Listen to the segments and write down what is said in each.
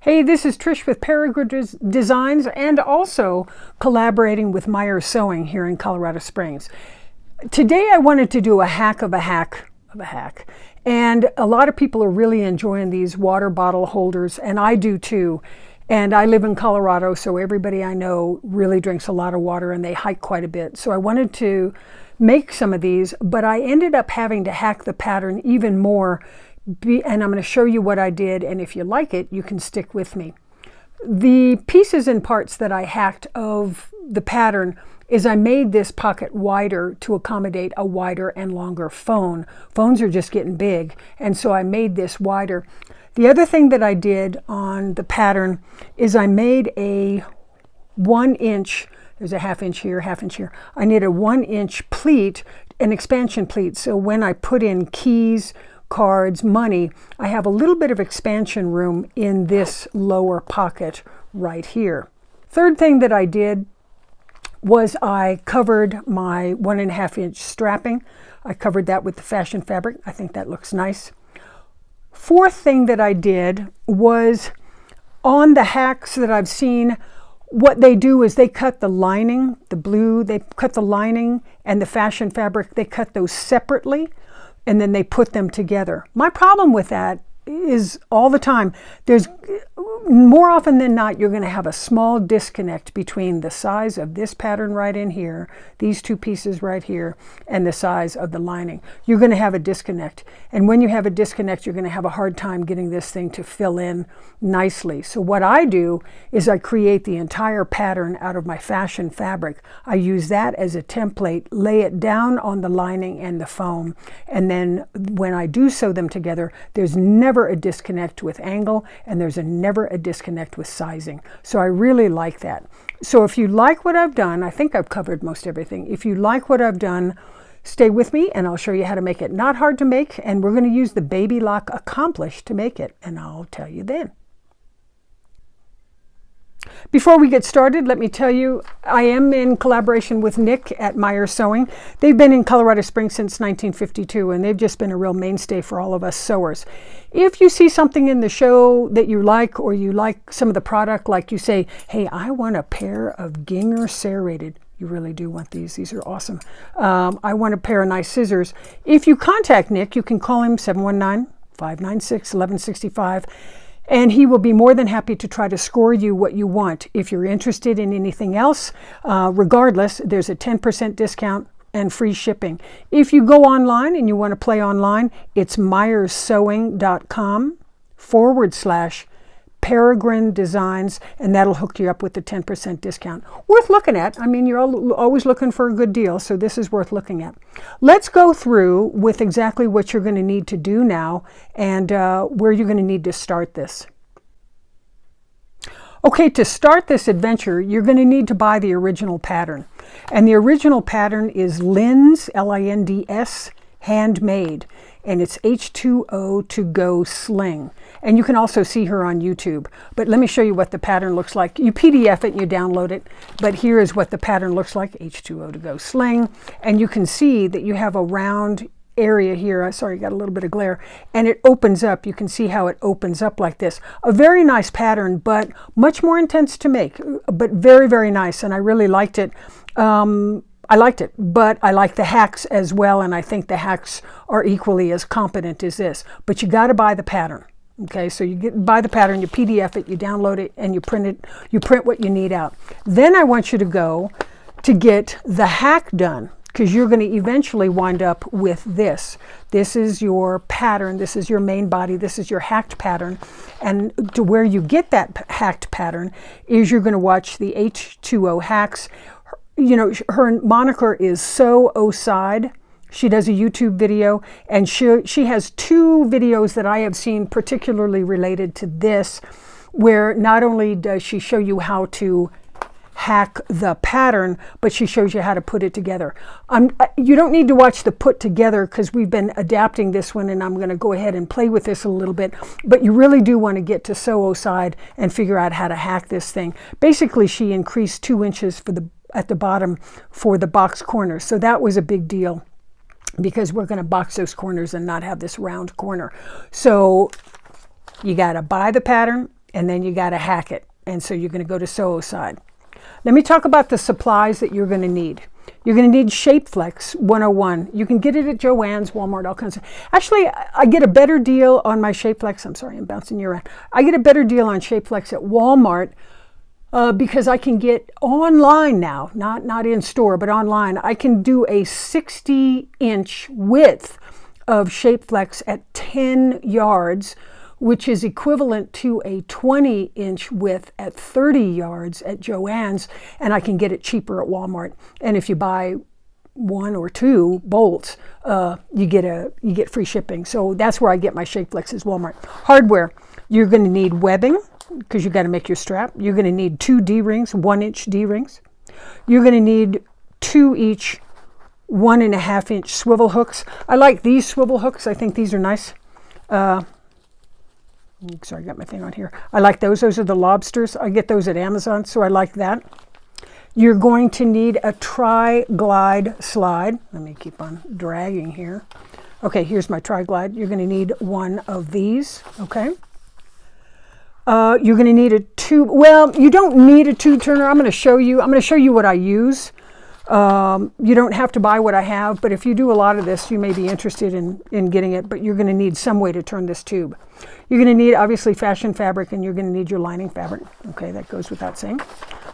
Hey, this is Trish with Peregrine Designs and also collaborating with Myers Sewing here in Colorado Springs. Today I wanted to do a hack of a hack of a hack. And a lot of people are really enjoying these water bottle holders, and I do too. And I live in Colorado, so everybody I know really drinks a lot of water and they hike quite a bit. So I wanted to make some of these, but I ended up having to hack the pattern even more. And I'm going to show you what I did, and if you like it, you can stick with me. The pieces and parts that I hacked of the pattern is I made this pocket wider to accommodate a wider and longer phone. Phones are just getting big, and so I made this wider. The other thing that I did on the pattern is I made a 1 inch, there's a ½ inch here, ½ inch here. I need a 1 inch pleat, an expansion pleat, so when I put in keys, cards, money, I have a little bit of expansion room in this lower pocket right here. Third thing that I did was I covered my 1½ inch strapping. I covered that with the fashion fabric. I think that looks nice. Fourth thing that I did was on the hacks that I've seen, what they do is they cut the lining, the blue, they cut the lining and the fashion fabric, they cut those separately, and then they put them together. My problem with that is all the time, there's more often than not, you're going to have a small disconnect between the size of this pattern right in here, these two pieces right here, and the size of the lining. You're going to have a disconnect. And when you have a disconnect, you're going to have a hard time getting this thing to fill in nicely. So what I do is I create the entire pattern out of my fashion fabric. I use that as a template, lay it down on the lining and the foam, and then when I do sew them together, there's never a disconnect with angle, and there's never a disconnect with sizing. So I really like that. So if you like what I've done, I think I've covered most everything. If you like what I've done, stay with me and I'll show you how to make it not hard to make, and we're going to use the Baby Lock Accomplish to make it, and I'll tell you then. Before we get started, let me tell you, I am in collaboration with Nick at Myers Sewing. They've been in Colorado Springs since 1952, and they've just been a real mainstay for all of us sewers. If you see something in the show that you like, or you like some of the product, like you say, hey, I want a pair of Ginger serrated. You really do want these. These are awesome. I want a pair of nice scissors. If you contact Nick, you can call him 719-596-1165. And he will be more than happy to try to score you what you want. If you're interested in anything else, regardless, there's a 10% discount and free shipping. If you go online and you want to play online, it's myersewing.com/Peregrine Designs, and that'll hook you up with the 10% discount. Worth looking at. I mean, you're always looking for a good deal, so this is worth looking at. Let's go through with exactly what you're going to need to do now and where you're going to need to start this. Okay, to start this adventure, you're going to need to buy the original pattern. And the original pattern is Linds, L-I-N-D-S, handmade, and it's H2O to go sling. And you can also see her on YouTube. But let me show you what the pattern looks like. You PDF it and you download it, but here is what the pattern looks like, H2O to go sling. And you can see that you have a round area here. Sorry, got a little bit of glare. And it opens up. You can see how it opens up like this. A very nice pattern, but much more intense to make, but very, very nice. And I really liked it. I liked it, but I like the hacks as well, and I think the hacks are equally as competent as this. But you got to buy the pattern. Okay, so you buy the pattern, you PDF it, you download it, and you print it. You print what you need out. Then I want you to go to get the hack done, because you're going to eventually wind up with this. This is your pattern. This is your main body. This is your hacked pattern. And to where you get that hacked pattern is you're going to watch the H2O hacks. You know, her moniker is Sew Oside. She does a YouTube video, and she has 2 videos that I have seen particularly related to this, where not only does she show you how to hack the pattern, but she shows you how to put it together. You don't need to watch the put together, because we've been adapting this one, and I'm going to go ahead and play with this a little bit, but you really do want to get to Sew Oside and figure out how to hack this thing. Basically, she increased 2 inches at the bottom for the box corners, so that was a big deal, because we're going to box those corners and not have this round corner. So you got to buy the pattern, and then you got to hack it. And so you're going to go to sew side. Let me talk about the supplies that you're going to need. You're going to need Shapeflex 101. You can get it at Joann's, Walmart, all kinds of. Actually, I get a better deal on my Shapeflex. I'm sorry, I'm bouncing you around. I get a better deal on Shapeflex at Walmart because I can get online now, not in store, but online. I can do a 60-inch width of Shapeflex at 10 yards, which is equivalent to a 20-inch width at 30 yards at Joann's, and I can get it cheaper at Walmart. And if you buy 1 or 2 bolts, you get free shipping. So that's where I get my Shapeflex is Walmart. Hardware, you're going to need webbing because you got to make your strap. You're going to need 2 D-rings, 1-inch D-rings. You're going to need 2 each 1.5-inch swivel hooks. I like these swivel hooks. I think these are nice. Sorry, I got my thing on here. I like those. Those are the lobsters. I get those at Amazon, so I like that. You're going to need a tri-glide slide. Let me keep on dragging here. Okay, here's my tri-glide. You're going to need 1 of these, okay? You're going to need a tube. Well, you don't need a tube turner. I'm going to show you what I use. You don't have to buy what I have, but if you do a lot of this, you may be interested in getting it, but you're going to need some way to turn this tube. You're going to need, obviously, fashion fabric, and you're going to need your lining fabric. Okay, that goes without saying.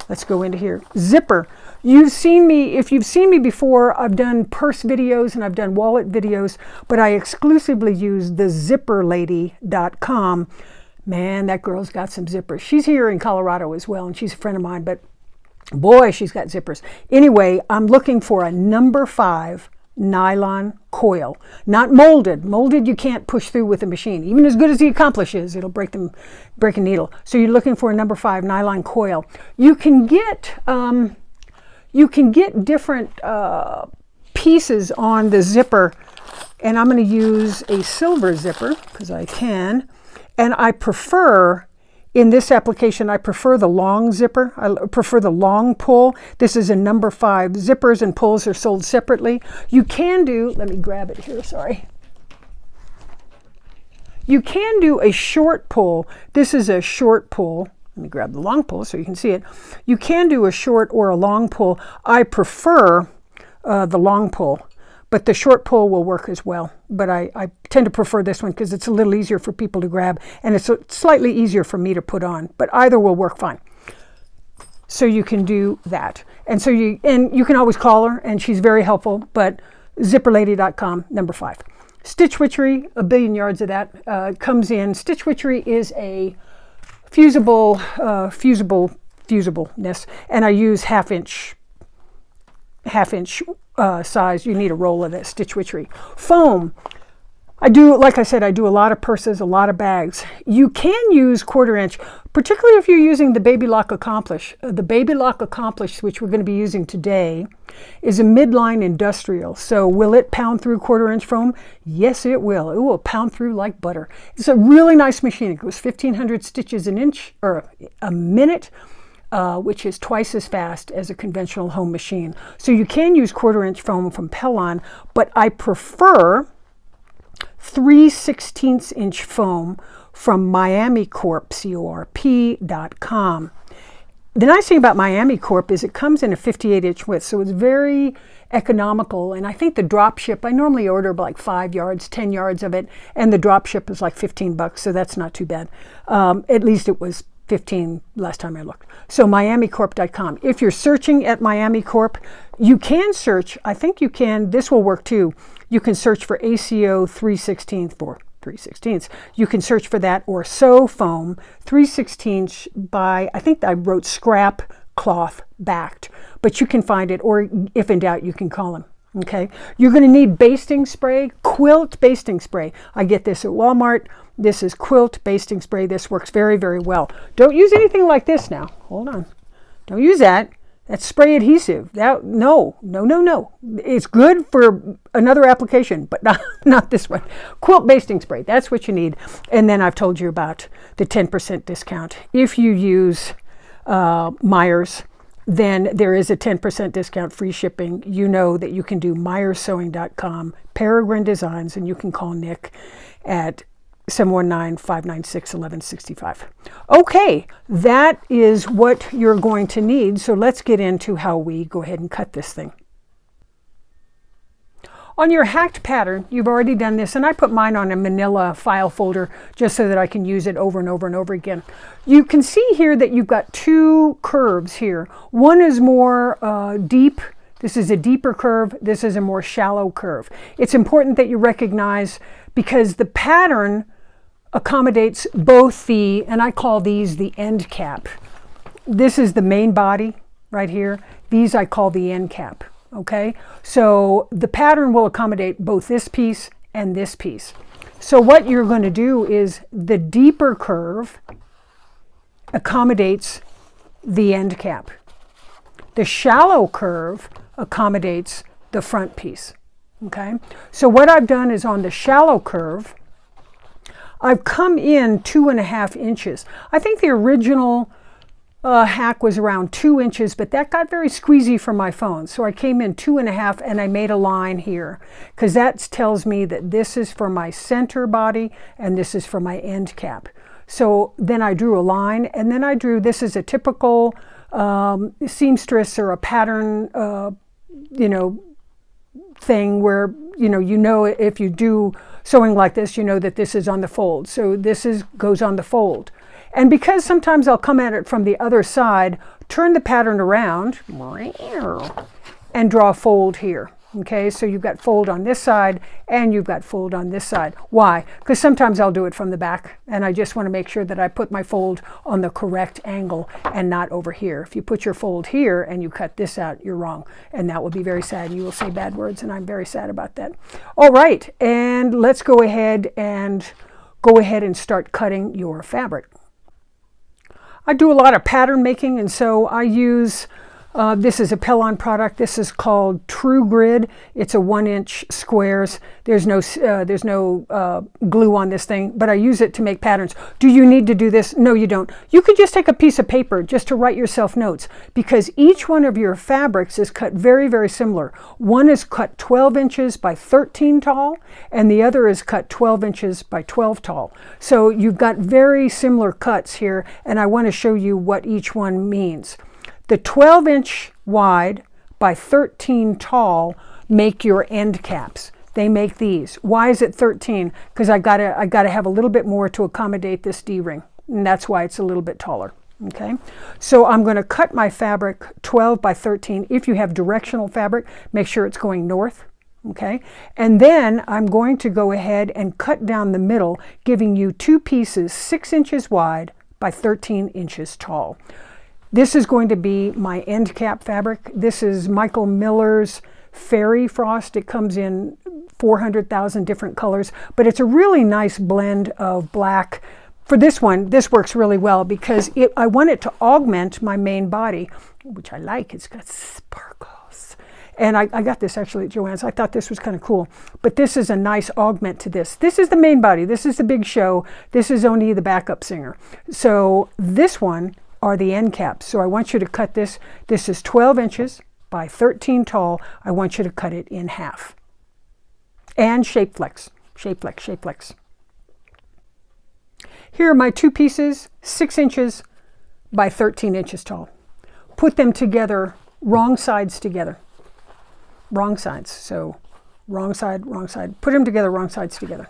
Let's go into here. Zipper. If you've seen me before, I've done purse videos and I've done wallet videos, but I exclusively use the zipperlady.com. Man, that girl's got some zippers. She's here in Colorado as well, and she's a friend of mine, but boy, she's got zippers. Anyway, I'm looking for a number 5 nylon coil. Not molded. Molded you can't push through with a machine. Even as good as the Accomplish is, it'll break a needle. So you're looking for a number 5 nylon coil. You can get different pieces on the zipper, and I'm going to use a silver zipper because I can. And I prefer, in this application, I prefer the long zipper. I prefer the long pull. This is a number 5. Zippers and pulls are sold separately. You can do, let me grab it here, sorry. You can do a short pull. This is a short pull. Let me grab the long pull so you can see it. You can do a short or a long pull. I prefer the long pull, but the short pull will work as well. But I tend to prefer this one because it's a little easier for people to grab, and it's slightly easier for me to put on, but either will work fine. So you can do that. And so you can always call her, and she's very helpful, but zipperlady.com, number 5. Stitch Witchery, a billion yards of that comes in. Stitch Witchery is a fusibleness, and I use half inch size. You need a roll of that Stitch Witchery. Foam. Like I said, I do a lot of purses, a lot of bags. You can use 1/4 inch, particularly if you're using the Baby Lock Accomplish. The Baby Lock Accomplish, which we're going to be using today, is a midline industrial. So will it pound through 1/4 inch foam? Yes, it will. It will pound through like butter. It's a really nice machine. It goes 1,500 stitches an inch or a minute. Which is twice as fast as a conventional home machine. So you can use 1/4 inch foam from Pellon, but I prefer 3/16 inch foam from Miami Corp, CORP.com. The nice thing about Miami Corp is it comes in a 58-inch width, so it's very economical. And I think the drop ship, I normally order like 5 yards, 10 yards of it, and the drop ship is like $15, so that's not too bad. At least it was 15 last time I looked. So miamicorp.com. If you're searching at Miami Corp, you can search, I think you can, this will work too. You can search for ACO 3/16 for 3/16. You can search for that, or Sew Foam 3/16 by, I think I wrote scrap cloth backed, but you can find it, or if in doubt, you can call them. Okay, you're going to need basting spray, quilt basting spray. I get this at Walmart. This is quilt basting spray. This works very, very well. Don't use anything like this now. Hold on. Don't use that. That's spray adhesive. No. It's good for another application, but not this one. Quilt basting spray. That's what you need. And then I've told you about the 10% discount. If you use Myers, then there is a 10% discount, free shipping. You know that you can do myersewing.com, Peregrine Designs, and you can call Nick at 719-596-1165. Okay, that is what you're going to need. So let's get into how we go ahead and cut this thing. On your hacked pattern, you've already done this, and I put mine on a manila file folder just so that I can use it over and over and over again. You can see here that you've got two curves here. One is more deep. This is a deeper curve. This is a more shallow curve. It's important that you recognize, because the pattern accommodates both the, and I call these the end cap. This is the main body right here. These I call the end cap. Okay, so the pattern will accommodate both this piece and this piece. So what you're going to do is the deeper curve accommodates the end cap. The shallow curve accommodates the front piece. Okay, so what I've done is on the shallow curve, I've come in 2.5 inches. I think the original hack was around 2 inches, but that got very squeezy for my phone. So I came in 2.5 and I made a line here, because that tells me that this is for my center body and this is for my end cap. So then I drew a line, and then I drew, this is a typical seamstress or a pattern, thing where, if you do sewing like this, you know that this is on the fold. So this goes on the fold. And because sometimes I'll come at it from the other side, turn the pattern around and draw a fold here. Okay, so you've got fold on this side and you've got fold on this side. Why? Because sometimes I'll do it from the back, and I just want to make sure that I put my fold on the correct angle and not over here. If you put your fold here and you cut this out, you're wrong, and that will be very sad. You will say bad words, and I'm very sad about that. All right, and let's go ahead and start cutting your fabric. I do a lot of pattern making, and so I use, this is a Pellon product. This is called True Grid. It's a 1-inch squares. There's no glue on this thing, but I use it to make patterns. Do you need to do this? No, you don't. You could just take a piece of paper just to write yourself notes, because each one of your fabrics is cut very, very similar. One is cut 12 inches by 13 tall, and the other is cut 12 inches by 12 tall. So you've got very similar cuts here, and I want to show you what each one means. The 12-inch wide by 13 tall make your end caps. They make these. Why is it 13? Because I gotta have a little bit more to accommodate this D-ring, and that's why it's a little bit taller. Okay, so I'm going to cut my fabric 12 by 13. If you have directional fabric, make sure it's going north. Okay, and then I'm going to go ahead and cut down the middle, giving you two pieces 6 inches wide by 13 inches tall. This is going to be my end cap fabric. This is Michael Miller's Fairy Frost. It comes in 400,000 different colors, but it's a really nice blend of black. For this one, this works really well because I want it to augment my main body, which I like. It's got sparkles. And I got this actually at Joann's. I thought this was kind of cool. But this is a nice augment to this. This is the main body. This is the big show. This is only the backup singer. So this one are the end caps. So I want you to cut this. This is 12 inches by 13 tall. I want you to cut it in half. And shape flex, shape flex, shape flex. Here are my two pieces, 6 inches by 13 inches tall. Put them together, wrong sides together. Wrong sides. So wrong side, wrong side. Put them together, wrong sides together.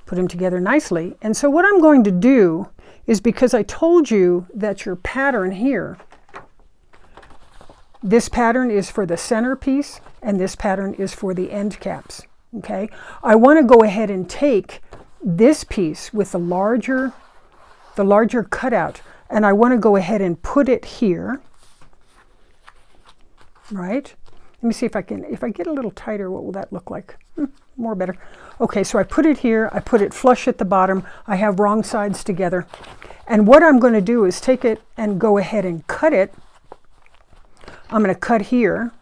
Put them together nicely. And so what I'm going to do is, because I told you that your pattern here, this pattern is for the center piece and this pattern is for the end caps. Okay, I want to go ahead and take this piece with the larger cutout, and I want to go ahead and put it here. Right? Let me see if I get a little tighter, what will that look like? More better. Okay, so I put it here, I put it flush at the bottom, I have wrong sides together. And what I'm going to do is take it and go ahead and cut it. I'm going to cut here,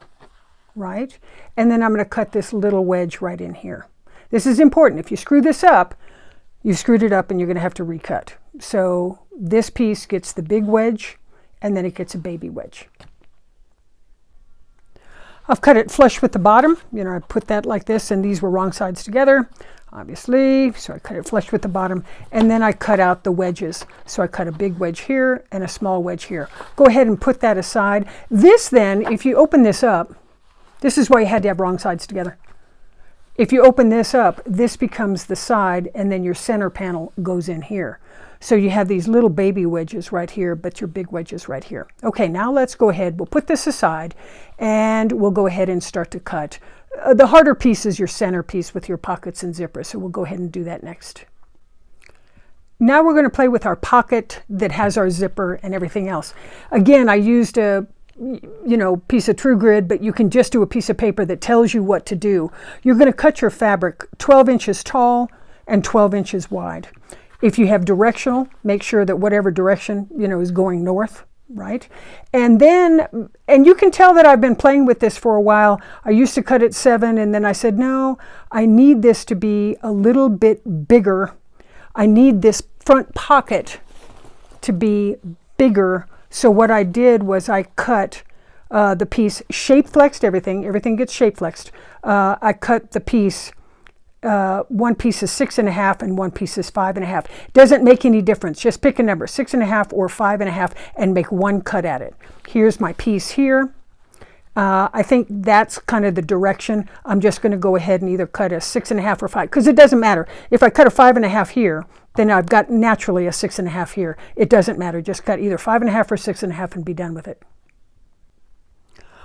right? And then I'm going to cut this little wedge right in here. This is important. If you screw this up, you screwed it up and you're going to have to recut. So this piece gets the big wedge and then it gets a baby wedge. I've cut it flush with the bottom. You know, I put that like this, and these were wrong sides together, obviously. So I cut it flush with the bottom, and then I cut out the wedges. So I cut a big wedge here and a small wedge here. Go ahead and put that aside. This then, if you open this up, this is why you had to have wrong sides together. If you open this up, this becomes the side, and then your center panel goes in here. So you have these little baby wedges right here, but your big wedges right here. Okay, now let's go ahead. We'll put this aside, and we'll go ahead and start to cut. The harder piece is your center piece with your pockets and zippers, so we'll go ahead and do that next. Now we're going to play with our pocket that has our zipper and everything else. Again, I used a piece of True Grid, but you can just do a piece of paper that tells you what to do. You're going to cut your fabric 12 inches tall and 12 inches wide. If you have directional, make sure that whatever direction, is going north, right? And you can tell that I've been playing with this for a while. I used to cut it 7, and then I said, no, I need this to be a little bit bigger. I need this front pocket to be bigger. So what I did was I cut the piece, shape flexed everything gets shape flexed. I cut the piece, one piece is 6.5 and one piece is 5.5. Doesn't make any difference. Just pick a number, 6.5 or 5.5, and make one cut at it. Here's my piece here. I think that's kind of the direction. I'm just going to go ahead and either cut a 6.5 or 5, because it doesn't matter. If I cut a 5.5 here, then I've got naturally a 6.5 here. It doesn't matter. Just cut either 5.5 or 6.5 and be done with it.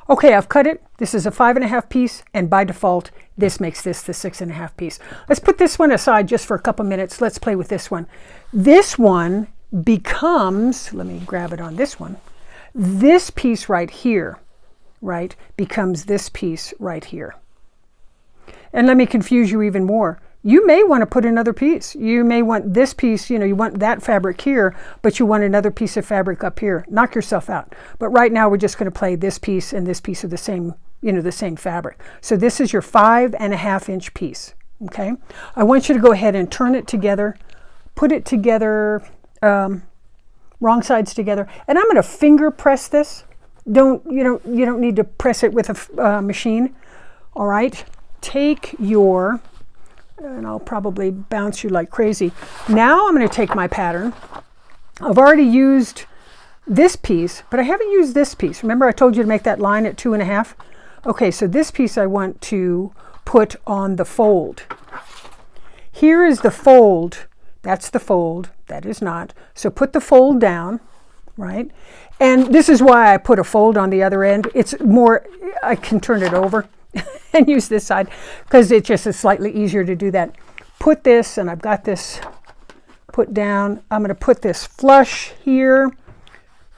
Okay, I've cut it. This is a 5.5 piece, and by default, this makes this the 6.5 piece. Let's put this one aside just for a couple minutes. Let's play with this one. This one becomes, let me grab it on this one, this piece right here, right, becomes this piece right here. And let me confuse you even more. You may want to put another piece. You may want this piece, you want that fabric here, but you want another piece of fabric up here. Knock yourself out. But right now we're just going to play this piece and this piece of the same, the same fabric. So this is your 5.5 inch piece, okay? I want you to go ahead and turn it together, put it together, wrong sides together, and I'm going to finger press this. You don't need to press it with a machine. All right, take your, and I'll probably bounce you like crazy. Now I'm going to take my pattern. I've already used this piece, but I haven't used this piece. Remember I told you to make that line at 2.5? Okay, so this piece I want to put on the fold. Here is the fold. That's the fold. That is not. So put the fold down, right? And this is why I put a fold on the other end. It's more, I can turn it over and use this side because it just is slightly easier to do that. Put this, and I've got this put down. I'm going to put this flush here,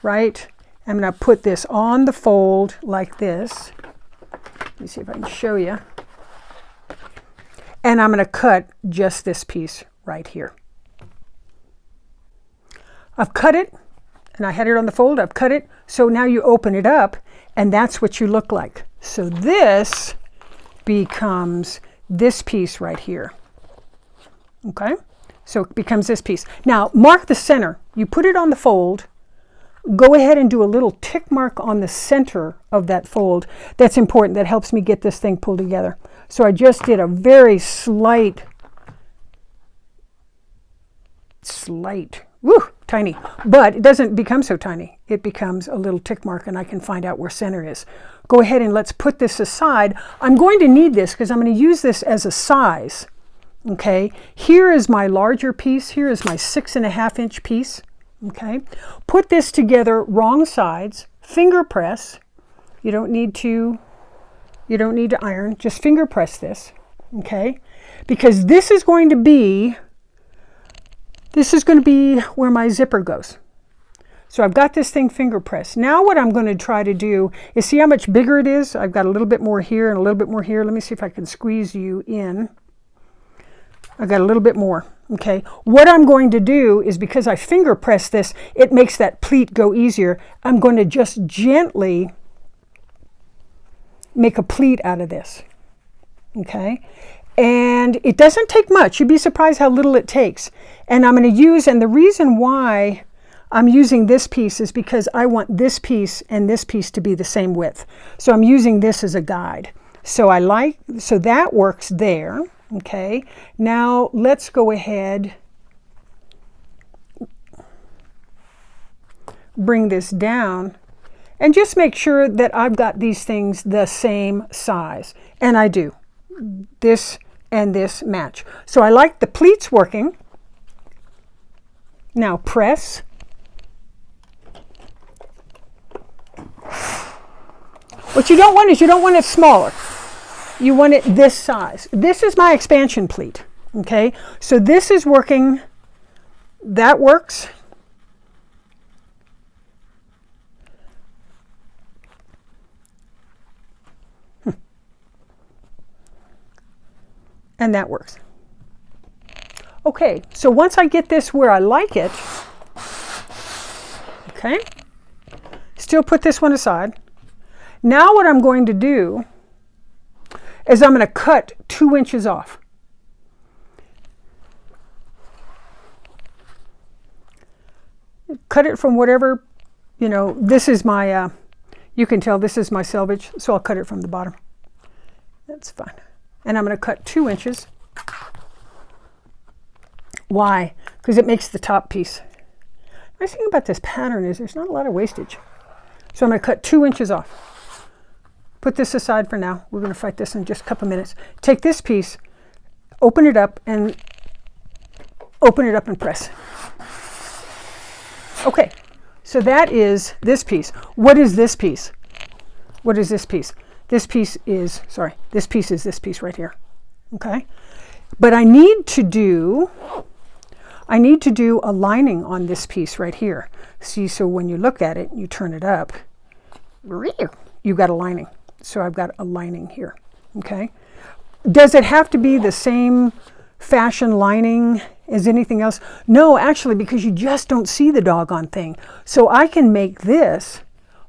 right? I'm going to put this on the fold like this. Let me see if I can show you. And I'm going to cut just this piece right here. I've cut it, and I had it on the fold. I've cut it. So now you open it up, and that's what you look like. So this becomes this piece right here. Okay? So it becomes this piece. Now, mark the center. You put it on the fold. Go ahead and do a little tick mark on the center of that fold. That's important. That helps me get this thing pulled together. So I just did a very slight, tiny, but it doesn't become so tiny. It becomes a little tick mark, and I can find out where center is. Go ahead and let's put this aside. I'm going to need this because I'm going to use this as a size. Okay, here is my larger piece. Here is my 6.5 inch piece. Okay, put this together wrong sides, finger press. You don't need to iron, just finger press this. Okay, because this is going to be where my zipper goes. So I've got this thing finger pressed. Now what I'm going to try to do is see how much bigger it is. I've got a little bit more here and a little bit more here. Let me see if I can squeeze you in. I got a little bit more. Okay. What I'm going to do is, because I finger press this, it makes that pleat go easier. I'm going to just gently make a pleat out of this. Okay. And it doesn't take much. You'd be surprised how little it takes. And I'm going to use, and the reason why I'm using this piece is because I want this piece and this piece to be the same width. So I'm using this as a guide. So so that works there. Okay, now let's go ahead, bring this down, and just make sure that I've got these things the same size. And I do. This and this match. So I like the pleats working. Now press. What you don't want is you don't want it smaller. You want it this size. This is my expansion pleat. Okay, so this is working. That works. And that works. Okay, so once I get this where I like it, okay, still put this one aside. Now what I'm going to do is I'm going to cut 2 inches off. Cut it from whatever, you know, this is my, you can tell this is my selvage, so I'll cut it from the bottom. That's fine. And I'm going to cut 2 inches. Why? Because it makes the top piece. The nice thing about this pattern is there's not a lot of wastage. So I'm going to cut 2 inches off. Put this aside for now. We're going to fight this in just a couple minutes. Take this piece, open it up and press. Okay, so that is this piece. What is this piece? What is this piece? This piece is, sorry, this piece is this piece right here, okay? But I need to do a lining on this piece right here. See, so when you look at it, you turn it up, you got a lining. So I've got a lining here, okay? Does it have to be the same fashion lining as anything else? No, actually, because you just don't see the doggone thing. So I can make this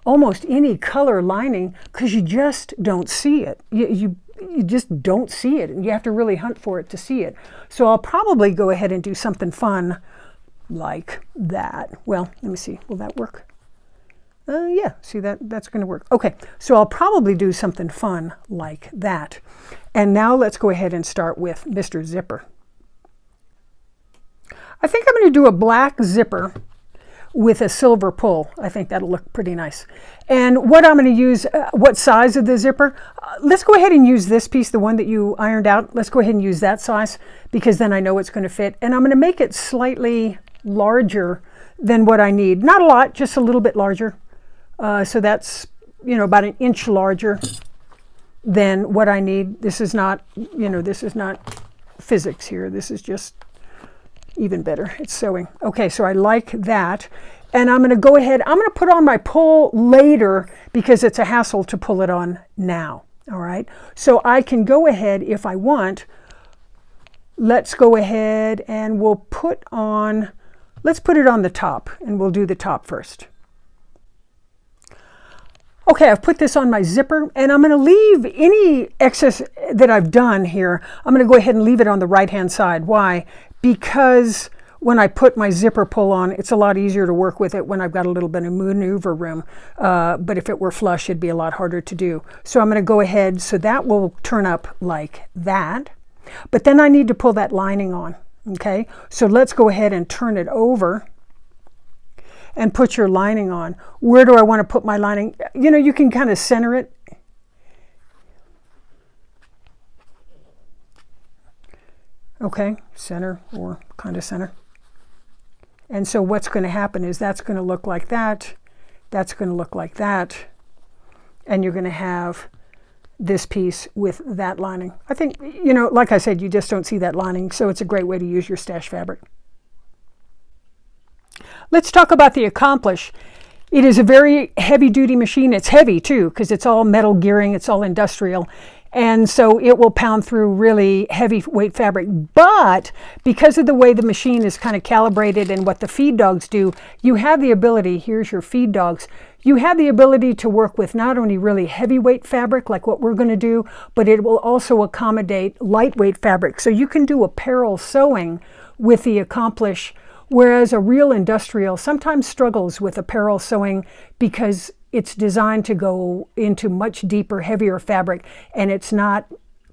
almost any color lining because you just don't see it. You just don't see it, and you have to really hunt for it to see it. So I'll probably go ahead and do something fun like that. Well, let me see. Will that work? Yeah, see, that's going to work. Okay, so I'll probably do something fun like that. And now let's go ahead and start with Mr. Zipper. I think I'm going to do a black zipper with a silver pull. I think that'll look pretty nice. And what I'm going to use, what size of the zipper? Let's go ahead and use this piece, the one that you ironed out. Let's go ahead and use that size because then I know it's going to fit. And I'm going to make it slightly larger than what I need. Not a lot, just a little bit larger. So that's, you know, about 1 inch larger than what I need. This is not, you know, this is not physics here. This is just even better. It's sewing. Okay, so I like that. And I'm going to go ahead, I'm going to put on my pull later because it's a hassle to pull it on now. All right, so I can go ahead if I want. Let's go ahead and we'll put on, let's put it on the top and we'll do the top first. Okay, I've put this on my zipper and I'm going to leave any excess that I've done here. I'm going to go ahead and leave it on the right hand side. Why? Because when I put my zipper pull on, it's a lot easier to work with it when I've got a little bit of maneuver room. But if it were flush, it'd be a lot harder to do. So I'm going to go ahead, so that will turn up like that. But then I need to pull that lining on, okay? So let's go ahead and turn it over and put your lining on. Where do I want to put my lining? You know, you can kind of center it. Okay, center or kind of center. And so what's going to happen is that's going to look like that. That's going to look like that. And you're going to have this piece with that lining. I think, you know, like I said, you just don't see that lining, so it's a great way to use your stash fabric. Let's talk about the Accomplish. It is a very heavy-duty machine. It's heavy, too, because it's all metal gearing. It's all industrial. And so it will pound through really heavyweight fabric. But because of the way the machine is kind of calibrated and what the feed dogs do, you have the ability, here's your feed dogs, you have the ability to work with not only really heavyweight fabric like what we're going to do, but it will also accommodate lightweight fabric. So you can do apparel sewing with the Accomplish Whereas a real industrial sometimes struggles with apparel sewing because it's designed to go into much deeper, heavier fabric, and it's not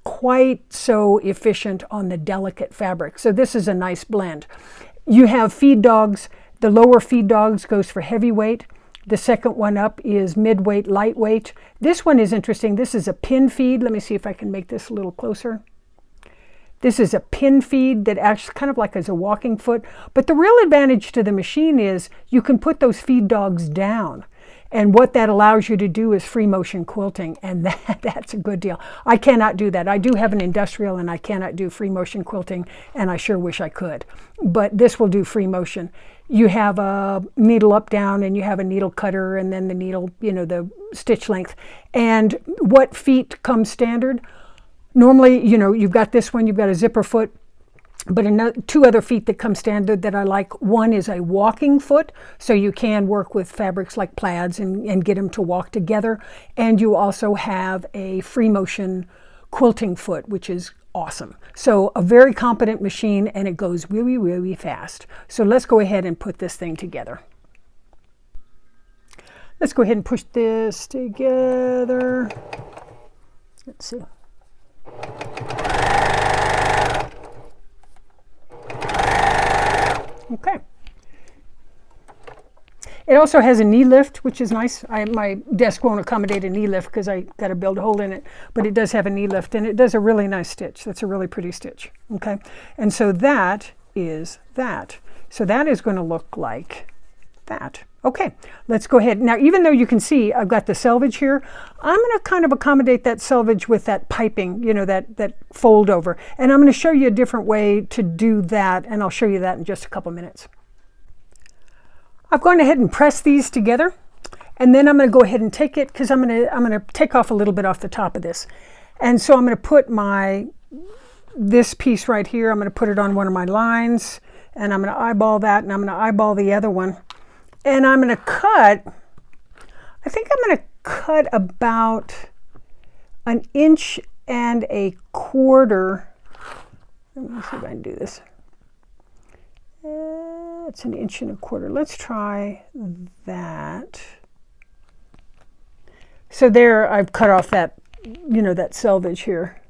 quite so efficient on the delicate fabric. So this is a nice blend. You have feed dogs. The lower feed dogs goes for heavyweight. The second one up is midweight, lightweight. This one is interesting. This is a pin feed. Let me see if I can make this a little closer. This is a pin feed that acts kind of like as a walking foot. But the real advantage to the machine is you can put those feed dogs down. And what that allows you to do is free motion quilting. And that's a good deal. I cannot do that. I do have an industrial and I cannot do free motion quilting. And I sure wish I could. But this will do free motion. You have a needle up, down, and you have a needle cutter, and then the needle, the stitch length. And what feet come standard? Normally, you've got this one, you've got a zipper foot, but two other feet that come standard that I like. One is a walking foot, so you can work with fabrics like plaids and get them to walk together. And you also have a free motion quilting foot, which is awesome. So a very competent machine, and it goes really, really fast. So let's go ahead and put this thing together. Let's go ahead and push this together. Let's see. Okay. It also has a knee lift, which is nice. My desk won't accommodate a knee lift because I got to build a hole in it, but it does have a knee lift, and it does a really nice stitch. That's a really pretty stitch. Okay, and so that is that. So that is going to look like that. Okay, let's go ahead. Now, even though you can see I've got the selvage here, I'm going to kind of accommodate that selvage with that piping, that fold over. And I'm going to show you a different way to do that, and I'll show you that in just a couple minutes. I've gone ahead and pressed these together, and then I'm going to go ahead and take it because I'm going to take off a little bit off the top of this. And so I'm going to put this piece right here, I'm going to put it on one of my lines, and I'm going to eyeball that, and I'm going to eyeball the other one. And I'm going to cut, I think I'm going to cut about 1.25 inches. Let me see if I can do this. It's 1.25 inches. Let's try that. So there I've cut off that, that selvage here.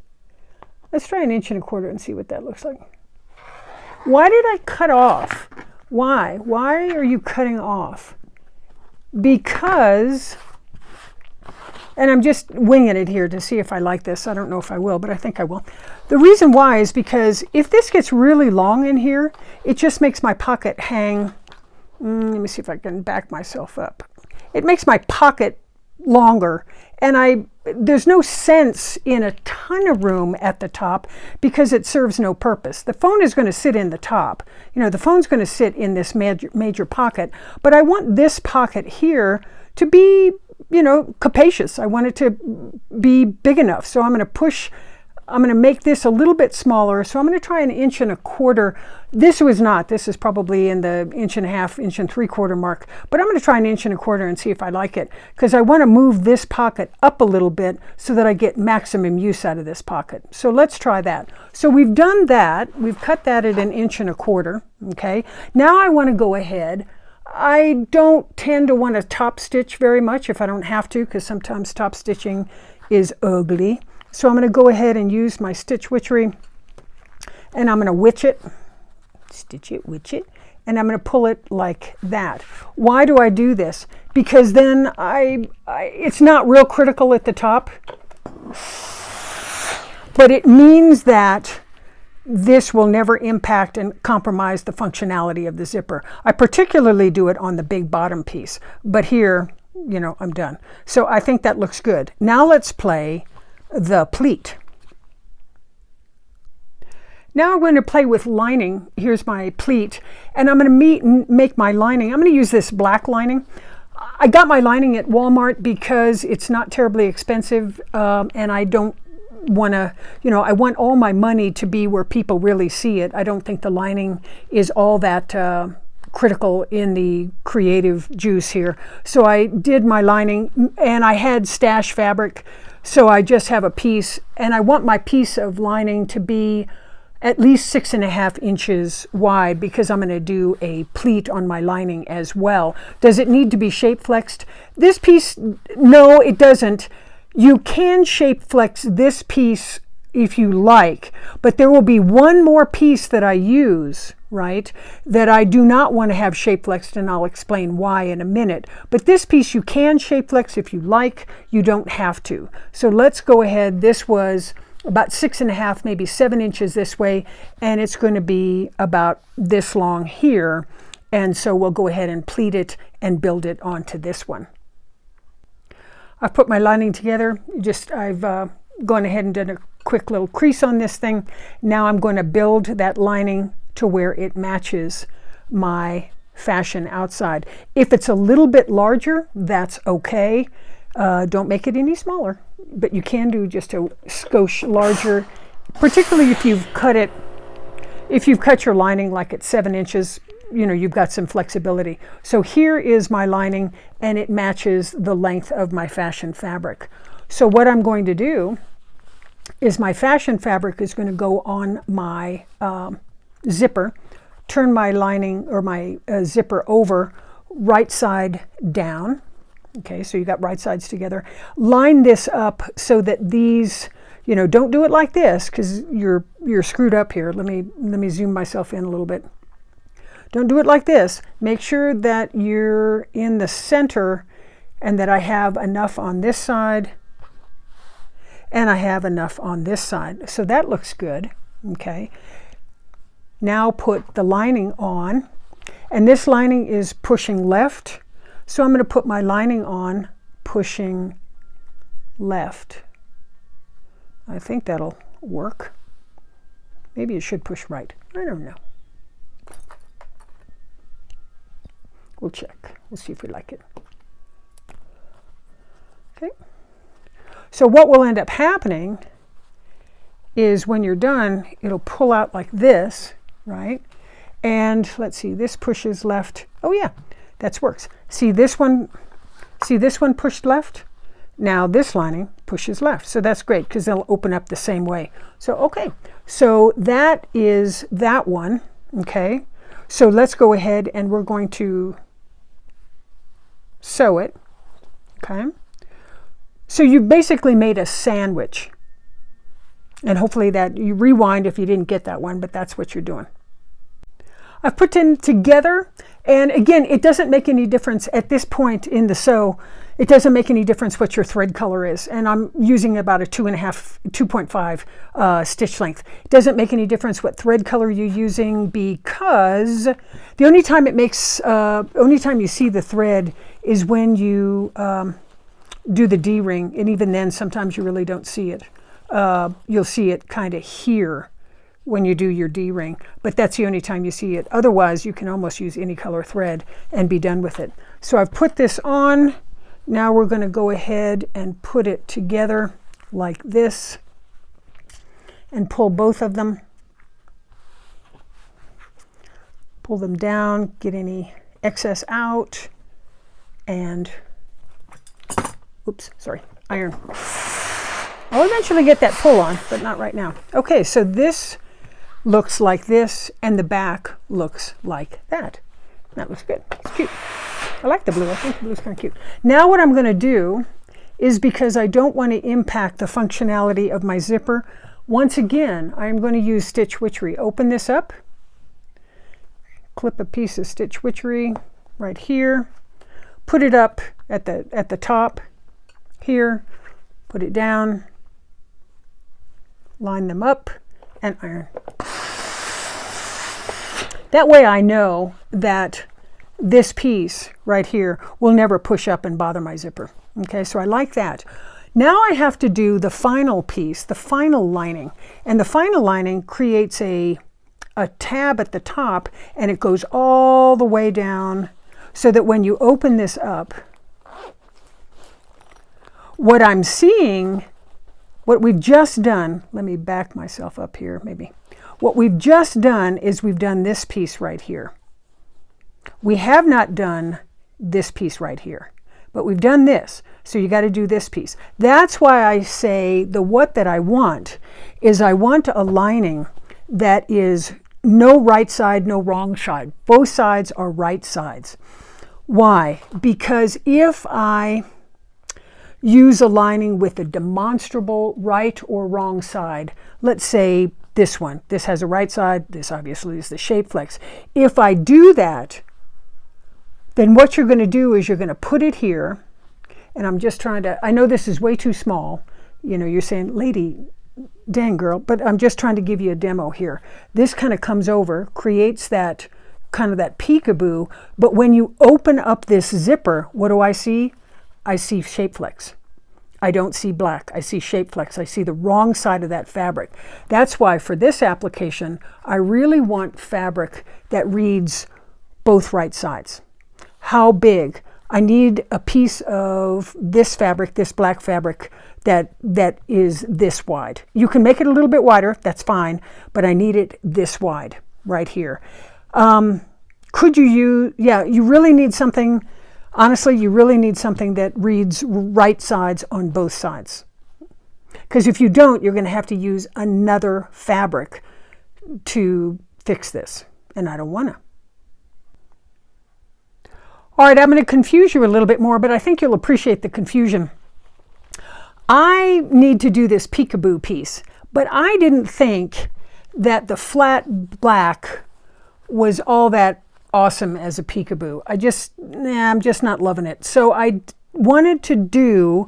Let's try 1.25 inches and see what that looks like. Why did I cut off? Why? Why are you cutting off? Because, and I'm just winging it here to see if I like this. I don't know if I will, but I think I will. The reason why is because if this gets really long in here, it just makes my pocket hang. Let me see if I can back myself up. It makes my pocket longer, and there's no sense in a ton of room at the top because it serves no purpose. The phone is going to sit in the top. The phone's going to sit in this major pocket, but I want this pocket here to be, capacious. I want it to be big enough. So I'm going to make this a little bit smaller. So I'm going to try 1.25 inches. This is probably in the 1.5 1.75 mark, but I'm going to try 1.25 inches and see if I like it, because I want to move this pocket up a little bit so that I get maximum use out of this pocket. So let's try that. So we've done that. We've cut that at 1.25 inches. Okay. Now I want to go ahead. I don't tend to want to top stitch very much if I don't have to, because sometimes top stitching is ugly. So I'm going to go ahead and use my stitch witchery, and I'm going to witch it, stitch it, witch it, and I'm going to pull it like that. Why do I do this? Because then it's not real critical at the top, but it means that this will never impact and compromise the functionality of the zipper. I particularly do it on the big bottom piece, but here, I'm done. So I think that looks good. Now let's play the pleat. Now I'm going to play with lining. Here's my pleat, and I'm going to make my lining. I'm going to use this black lining. I got my lining at Walmart because it's not terribly expensive, and I don't want to, I want all my money to be where people really see it. I don't think the lining is all that critical in the creative juice here. So I did my lining, and I had stash fabric. So I just have a piece, and I want my piece of lining to be at least 6.5 inches wide, because I'm going to do a pleat on my lining as well. Does it need to be shape flexed? This piece, no, it doesn't. You can shape flex this piece if you like, but there will be one more piece that I use, right, that I do not want to have shape flexed, and I'll explain why in a minute. But this piece you can shape flex if you like, you don't have to. So let's go ahead. This was about 6.5, maybe 7 inches this way, and it's going to be about this long here. And so we'll go ahead and pleat it and build it onto this one. I've put my lining together. I've gone ahead and done a quick little crease on this thing. Now I'm going to build that lining to where it matches my fashion outside. If it's a little bit larger, that's okay. Don't make it any smaller, but you can do just a skosh larger, particularly if you've cut your lining like at 7 inches, you know, you've got some flexibility. So here is my lining, and it matches the length of my fashion fabric. So what I'm going to do is my fashion fabric is going to go on my zipper, turn my lining or my zipper over right side down. Okay, so you got right sides together. Line this up so that these, you know, don't do it like this because you're screwed up here. Let me zoom myself in a little bit. Don't do it like this. Make sure that you're in the center and that I have enough on this side and I have enough on this side. So that looks good. Okay. Now put the lining on, and this lining is pushing left. So I'm going to put my lining on pushing left. I think that'll work. Maybe it should push right. I don't know. We'll check. We'll see if we like it. Okay. So what will end up happening is when you're done, it'll pull out like this, right? And let's see, this pushes left. Oh yeah, that works. See this one pushed left? Now this lining pushes left. So that's great because they'll open up the same way. So, okay, so that is that one, okay? So let's go ahead and we're going to sew it, okay? So you basically made a sandwich. And hopefully that, you rewind if you didn't get that one, but that's what you're doing. I've put them together, and again, it doesn't make any difference at this point in the sew. It doesn't make any difference what your thread color is, and I'm using about a 2.5 stitch length. It doesn't make any difference what thread color you're using, because the only time you see the thread is when you do the D-ring, and even then sometimes you really don't see it. You'll see it kind of here when you do your D-ring, but that's the only time you see it. Otherwise, you can almost use any color thread and be done with it. So I've put this on. Now we're going to go ahead and put it together like this and pull both of them. Pull them down, get any excess out, and oops, sorry, iron. I'll eventually get that pull on, but not right now. Okay, so this looks like this, and the back looks like that. That looks good. It's cute. I like the blue. I think the blue's kind of cute. Now what I'm going to do is, because I don't want to impact the functionality of my zipper, once again, I'm going to use stitch witchery. Open this up, clip a piece of stitch witchery right here, put it up at the top here, put it down, line them up, and iron. That way I know that this piece right here will never push up and bother my zipper. Okay, so I like that. Now I have to do the final piece, the final lining. And the final lining creates a tab at the top, and it goes all the way down so that when you open this up, what I'm seeing, what we've just done, let me back myself up here maybe. What we've just done is we've done this piece right here. We have not done this piece right here, but we've done this. So you got to do this piece. That's why I say the what that I want is I want a lining that is no right side, no wrong side. Both sides are right sides. Why? Because if I use a lining with a demonstrable right or wrong side, let's say this one, this has a right side, this obviously is the shape flex. If I do that, then what you're going to do is you're going to put it here, and I'm just trying to, I know this is way too small. You know, you're saying, lady, dang girl, but I'm just trying to give you a demo here. This kind of comes over, creates that kind of that peekaboo, but when you open up this zipper, what do I see? I see shape flex. I don't see black. I see shape flex. I see the wrong side of that fabric. That's why for this application, I really want fabric that reads both right sides. How big? I need a piece of this fabric, this black fabric, that is this wide. You can make it a little bit wider, that's fine, but I need it this wide right here. Could you use, yeah, you really need something, honestly, you really need something that reads right sides on both sides. Because if you don't, you're going to have to use another fabric to fix this, and I don't want to. All right, I'm going to confuse you a little bit more, but I think you'll appreciate the confusion. I need to do this peekaboo piece, but I didn't think that the flat black was all that awesome as a peekaboo. I'm just not loving it. So I wanted to do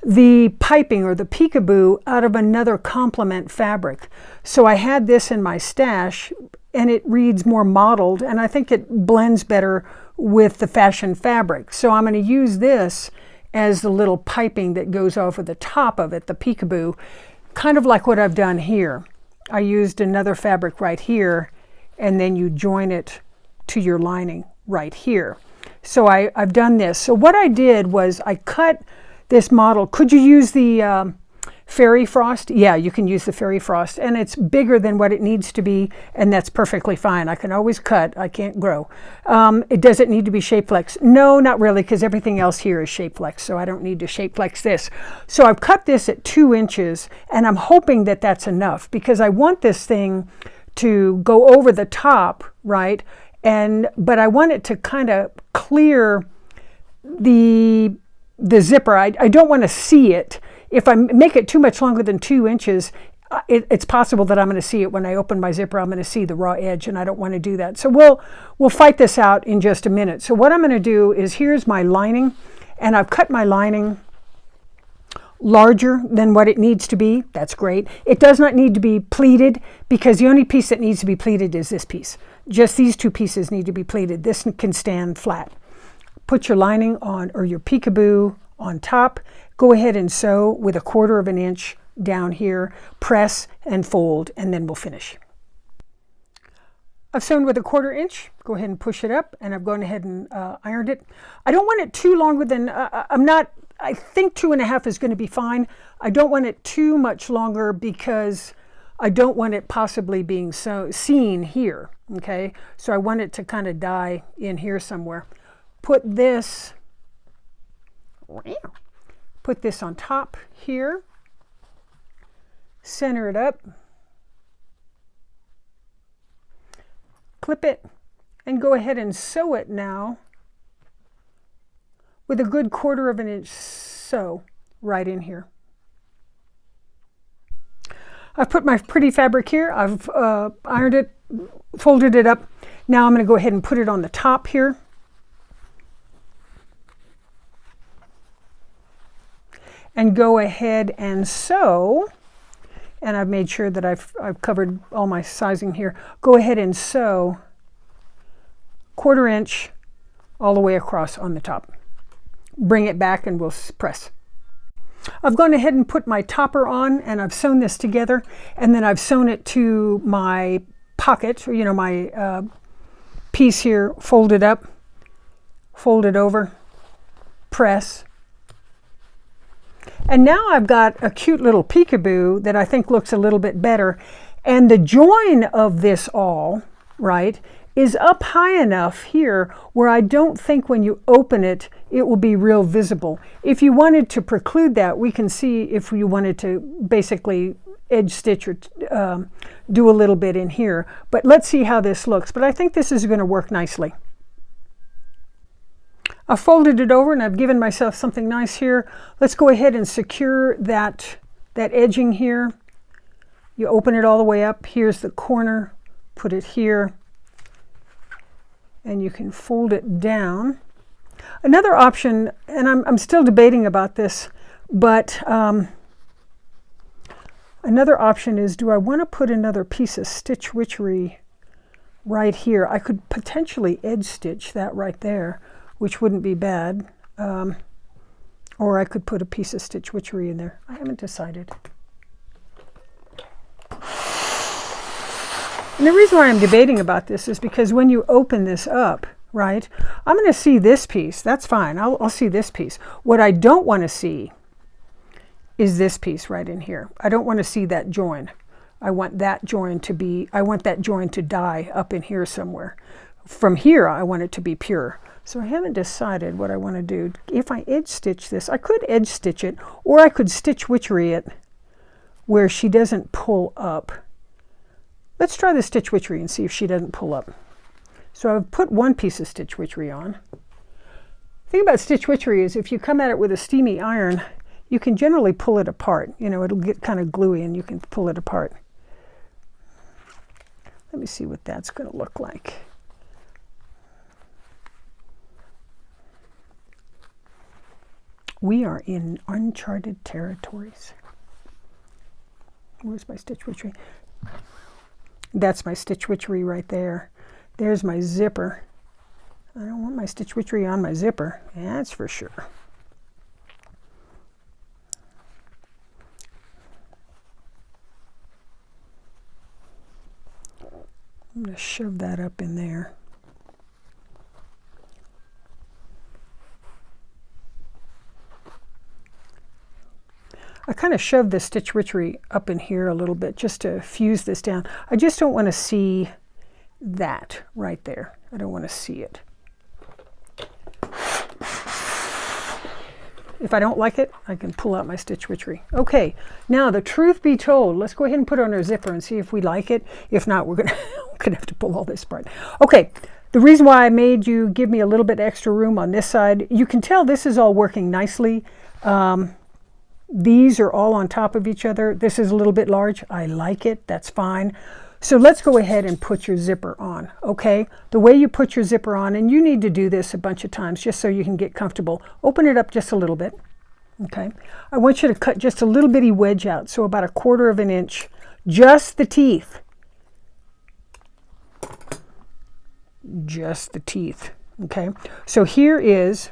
the piping or the peekaboo out of another complement fabric. So I had this in my stash, and it reads more mottled, and I think it blends better with the fashion fabric. So I'm going to use this as the little piping that goes over the top of it, the peekaboo, kind of like what I've done here. I used another fabric right here, and then you join it to your lining right here. So I've done this. So what I did was I cut this model. Could you use the fairy frost? Yeah, you can use the fairy frost, and it's bigger than what it needs to be, and that's perfectly fine. I can always cut. I can't grow. Does it need to be shape flex? No, not really, because everything else here is shape flex, so I don't need to shape flex this. So I've cut this at 2 inches, and I'm hoping that that's enough, because I want this thing to go over the top, right? But I want it to kind of clear the zipper. I don't want to see it. If I make it too much longer than 2 inches, it's possible that I'm going to see it when I open my zipper. I'm going to see the raw edge, and I don't want to do that. So we'll fight this out in just a minute. So what I'm going to do is, here's my lining, and I've cut my lining larger than what it needs to be. That's great. It does not need to be pleated, because the only piece that needs to be pleated is this piece. Just these two pieces need to be pleated. This can stand flat. Put your lining on, or your peekaboo on top. Go ahead and sew with 1/4 inch down here. Press and fold, and then we'll finish. I've sewn with 1/4 inch. Go ahead and push it up, and I've gone ahead and ironed it. I don't want it too longer than, I think 2.5 is going to be fine. I don't want it too much longer, because I don't want it possibly being seen here, okay? So I want it to kind of die in here somewhere. Put this on top here, center it up, clip it, and go ahead and sew it now with a good 1/4 inch sew right in here. I've put my pretty fabric here. I've ironed it, folded it up. Now I'm going to go ahead and put it on the top here. And go ahead and sew, and I've made sure that I've covered all my sizing here. Go ahead and sew 1/4 inch all the way across on the top. Bring it back and we'll press. I've gone ahead and put my topper on, and I've sewn this together, and then I've sewn it to my pocket, or my piece here, fold it up, fold it over, press. And now I've got a cute little peekaboo that I think looks a little bit better. And the join of this all, right, is up high enough here where I don't think when you open it, it will be real visible. If you wanted to preclude that, we can see if you wanted to basically edge stitch or do a little bit in here. But let's see how this looks. But I think this is going to work nicely. I've folded it over and I've given myself something nice here. Let's go ahead and secure that edging here. You open it all the way up. Here's the corner. Put it here. And you can fold it down. Another option, and I'm still debating about this, but another option is, do I want to put another piece of stitch witchery right here? I could potentially edge stitch that right there, which wouldn't be bad. Or I could put a piece of stitch witchery in there. I haven't decided. And the reason why I'm debating about this is because when you open this up, right, I'm going to see this piece. That's fine. I'll see this piece. What I don't want to see is this piece right in here. I don't want to see that join. I want that join to die up in here somewhere. From here, I want it to be pure. So I haven't decided what I want to do. If I edge stitch this, I could edge stitch it, or I could stitch witchery it where she doesn't pull up. Let's try the stitch witchery and see if she doesn't pull up. So I've put one piece of stitch witchery on. The thing about stitch witchery is if you come at it with a steamy iron, you can generally pull it apart. You know, it'll get kind of gluey and you can pull it apart. Let me see what that's going to look like. We are in uncharted territories. Where's my stitch witchery? That's my stitch witchery right there. There's my zipper. I don't want my stitch witchery on my zipper, that's for sure. I'm going to shove that up in there. I kind of shoved the stitch witchery up in here a little bit just to fuse this down. I just don't want to see that right there. I don't want to see it. If I don't like it, I can pull out my stitch witchery. Okay, now the truth be told, let's go ahead and put it on our zipper and see if we like it. If not, we're gonna have to pull all this apart. Okay, the reason why I made you give me a little bit extra room on this side, you can tell this is all working nicely. These are all on top of each other. This is a little bit large. I like it. That's fine. So let's go ahead and put your zipper on, okay? The way you put your zipper on, and you need to do this a bunch of times just so you can get comfortable. Open it up just a little bit, okay? I want you to cut just a little bitty wedge out, so about 1/4 of an inch, just the teeth. Just the teeth, okay? So here is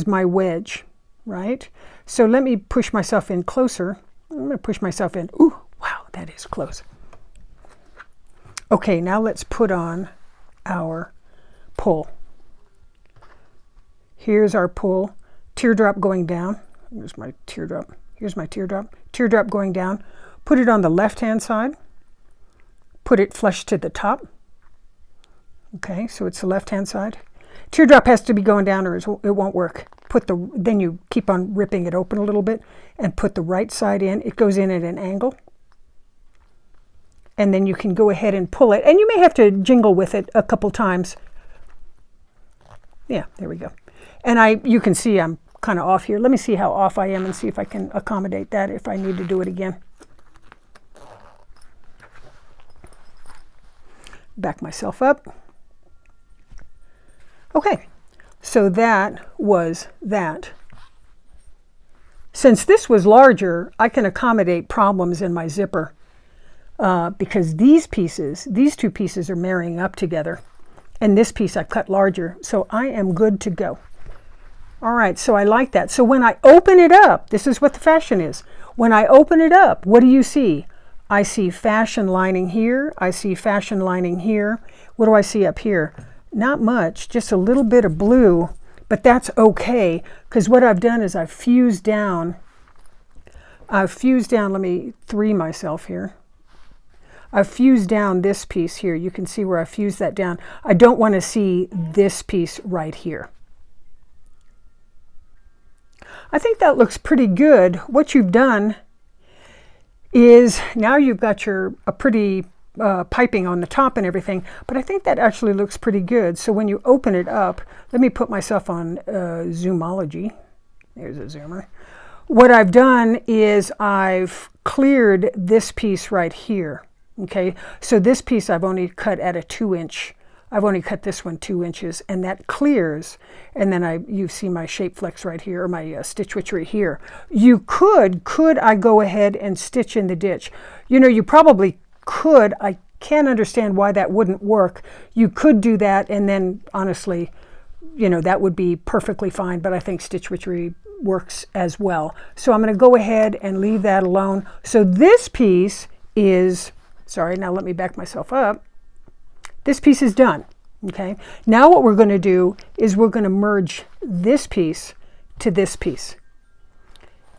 my wedge. Right? So let me push myself in closer. I'm going to push myself in. Ooh, wow, that is close. Okay, now let's put on our pull. Here's our pull. Teardrop going down. Here's my teardrop. Here's my teardrop. Teardrop going down. Put it on the left-hand side. Put it flush to the top. Okay, so it's the left-hand side. Teardrop has to be going down or it won't work. Then you keep on ripping it open a little bit and put the right side in. It goes in at an angle. And then you can go ahead and pull it. And you may have to jingle with it a couple times. Yeah, there we go. And you can see I'm kind of off here. Let me see how off I am and see if I can accommodate that if I need to do it again. Back myself up. Okay. So that was that. Since this was larger, I can accommodate problems in my zipper because these two pieces are marrying up together. And this piece I cut larger, so I am good to go. All right, so I like that. So when I open it up, this is what the fashion is. When I open it up, what do you see? I see fashion lining here. I see fashion lining here. What do I see up here? Not much, just a little bit of blue, but that's okay because what I've done is I've fused down, let me 3 myself here. I've fused down this piece here. You can see where I fused that down. I don't want to see this piece right here. I think that looks pretty good. What you've done is now you've got a pretty piping on the top and everything, but I think that actually looks pretty good. So when you open it up, let me put myself on Zoomology. There's a zoomer. What I've done is I've cleared this piece right here. Okay, so this piece I've only cut at a 2-inch. I've only cut this one 2 inches, and that clears. And then you see my shape flex right here, or my stitch witchery here. You could I go ahead and stitch in the ditch? You know, you probably could. I can't understand why that wouldn't work. You could do that, and then honestly, you know, that would be perfectly fine, but I think stitch witchery works as well. So I'm going to go ahead and leave that alone. So this piece is, sorry, now let me back myself up. This piece is done. Okay. Now what we're going to do is we're going to merge this piece to this piece.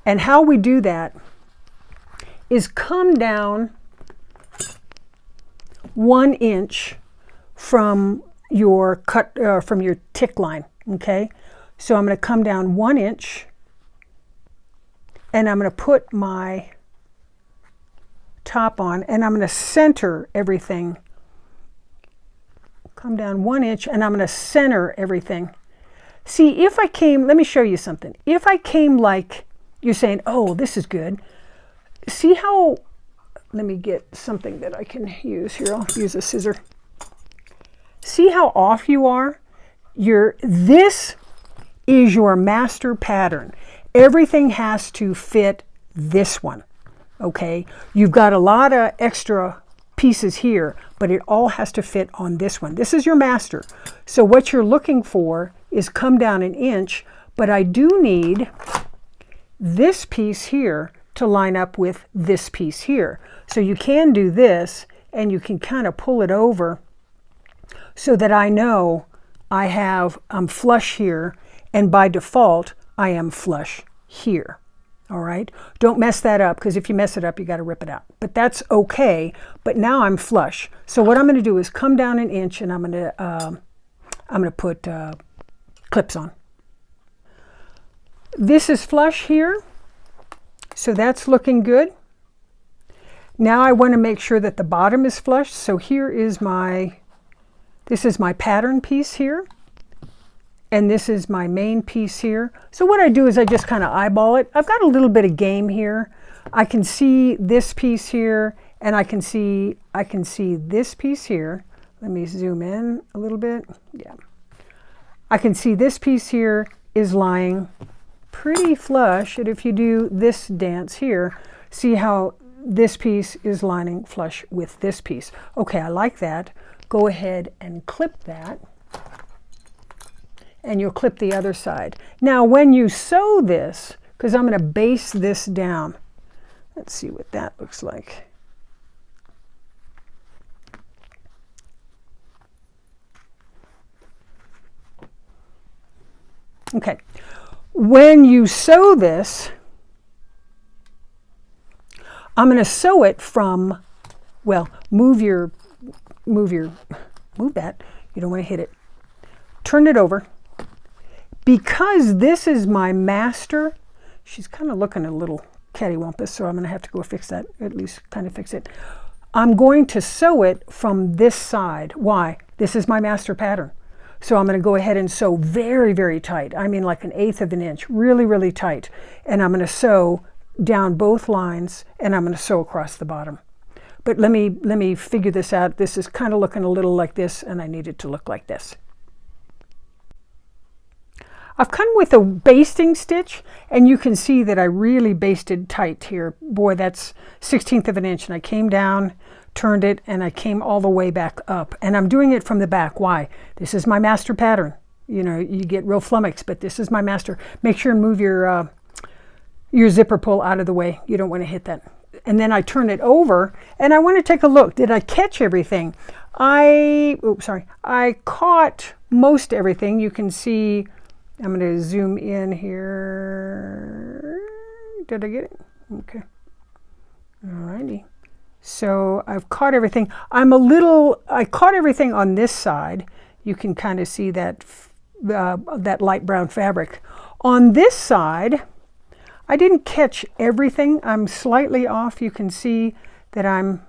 And how we do that is come down 1 inch from your cut, from your tick line. Okay. So I'm going to come down 1 inch, and I'm going to put my top on, and I'm going to center everything. Come down 1 inch, and I'm going to center everything. See, if I came, let me show you something. If I came like you're saying, oh, this is good. See how, let me get something that I can use here. I'll use a scissor. See how off you are? This is your master pattern. Everything has to fit this one. Okay, you've got a lot of extra pieces here, but it all has to fit on this one. This is your master. So what you're looking for is come down 1 inch, but I do need this piece here to line up with this piece here. So you can do this, and you can kind of pull it over so that I know I'm flush here, and by default I am flush here. All right, don't mess that up, because if you mess it up, you got to rip it out. But that's okay. But now I'm flush. So what I'm going to do is come down 1 inch, and I'm going to put clips on. This is flush here, so that's looking good. Now I want to make sure that the bottom is flush. So here is this is my pattern piece here. And this is my main piece here. So what I do is I just kind of eyeball it. I've got a little bit of game here. I can see this piece here, and I can see this piece here. Let me zoom in a little bit. Yeah. I can see this piece here is lying pretty flush. And if you do this dance here, see how this piece is lining flush with this piece. Okay, I like that. Go ahead and clip that. And you'll clip the other side. Now when you sew this, because I'm going to base this down, let's see what that looks like. Okay, when you sew this, I'm going to sew it from, well, move that, you don't want to hit it. Turn it over. Because this is my master, she's kind of looking a little cattywampus, so I'm going to have to go fix that, at least kind of fix it. I'm going to sew it from this side. Why? This is my master pattern. So I'm going to go ahead and sew very, very tight. I mean like 1/8 of an inch, really, really tight. And I'm going to sew down both lines, and I'm going to sew across the bottom. But let me figure this out. This is kind of looking a little like this, and I need it to look like this. I've come with a basting stitch, and you can see that I really basted tight here. Boy, that's 1/16 of an inch, and I came down, turned it, and I came all the way back up. And I'm doing it from the back. Why? This is my master pattern. You know, you get real flummoxed, but this is my master. Make sure and move your zipper pull out of the way. You don't want to hit that. And then I turn it over, and I want to take a look. Did I catch everything? I caught most everything. You can see, I'm going to zoom in here. Did I get it? Okay. Alrighty. So I've caught everything. I caught everything on this side. You can kind of see that light brown fabric. On this side, I didn't catch everything. I'm slightly off. You can see that I'm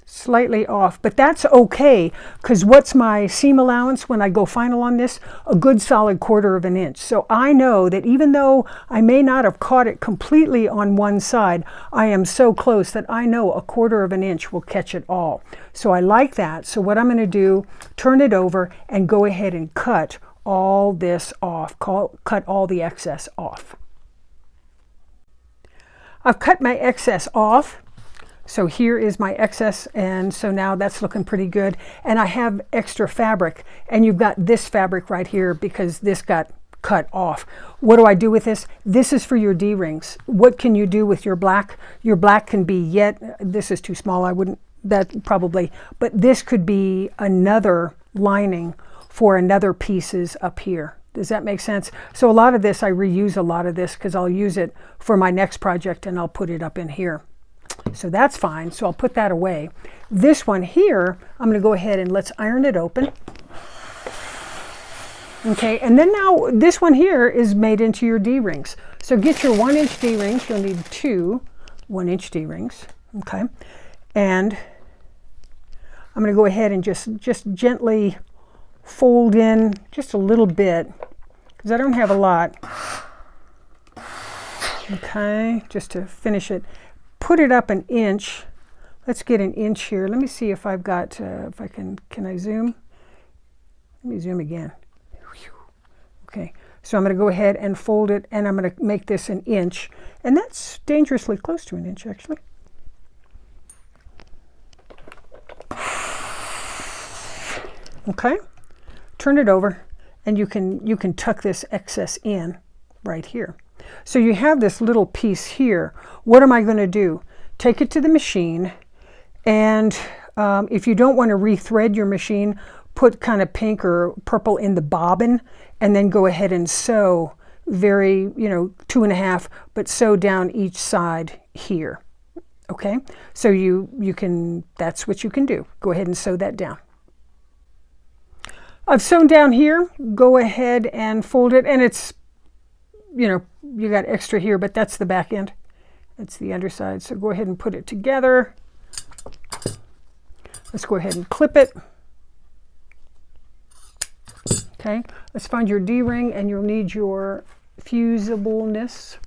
slightly off, but that's okay, because what's my seam allowance when I go final on this? A good solid 1/4 of an inch. So I know that even though I may not have caught it completely on one side, I am so close that I know a 1/4 of an inch will catch it all. So I like that. So what I'm going to do, turn it over and go ahead and cut all this off, cut all the excess off. I've cut my excess off. So here is my excess, and so now that's looking pretty good. And I have extra fabric, and you've got this fabric right here because this got cut off. What do I do with this? This is for your D-rings. What can you do with your black? Your black can be this is too small, I wouldn't, that probably, but this could be another lining for another pieces up here. Does that make sense? So a lot of this, I reuse a lot of this because I'll use it for my next project and I'll put it up in here. So that's fine. So I'll put that away. This one here, I'm going to go ahead and let's iron it open. Okay, and then now this one here is made into your D-rings. So get your 1-inch D-rings. You'll need 2 1-inch D-rings. Okay, and I'm going to go ahead and just gently fold in just a little bit because I don't have a lot. Okay, just to finish it. Put it up 1 inch. Let's get 1 inch here. Let me see if I've got, if I can I zoom? Let me zoom again. Okay, so I'm going to go ahead and fold it, and I'm going to make this 1 inch. And that's dangerously close to 1 inch, actually. Okay, turn it over, and you can tuck this excess in right here. So you have this little piece here. What am I going to do? Take it to the machine, and if you don't want to rethread your machine, put kind of pink or purple in the bobbin, and then go ahead and sew very, 2.5, but sew down each side here. Okay, so you can, that's what you can do. Go ahead and sew that down. I've sewn down here. Go ahead and fold it, and it's, you got extra here, but that's the back end. That's the underside. So go ahead and put it together. Let's go ahead and clip it. Okay, let's find your D-ring, and you'll need your fusiblness.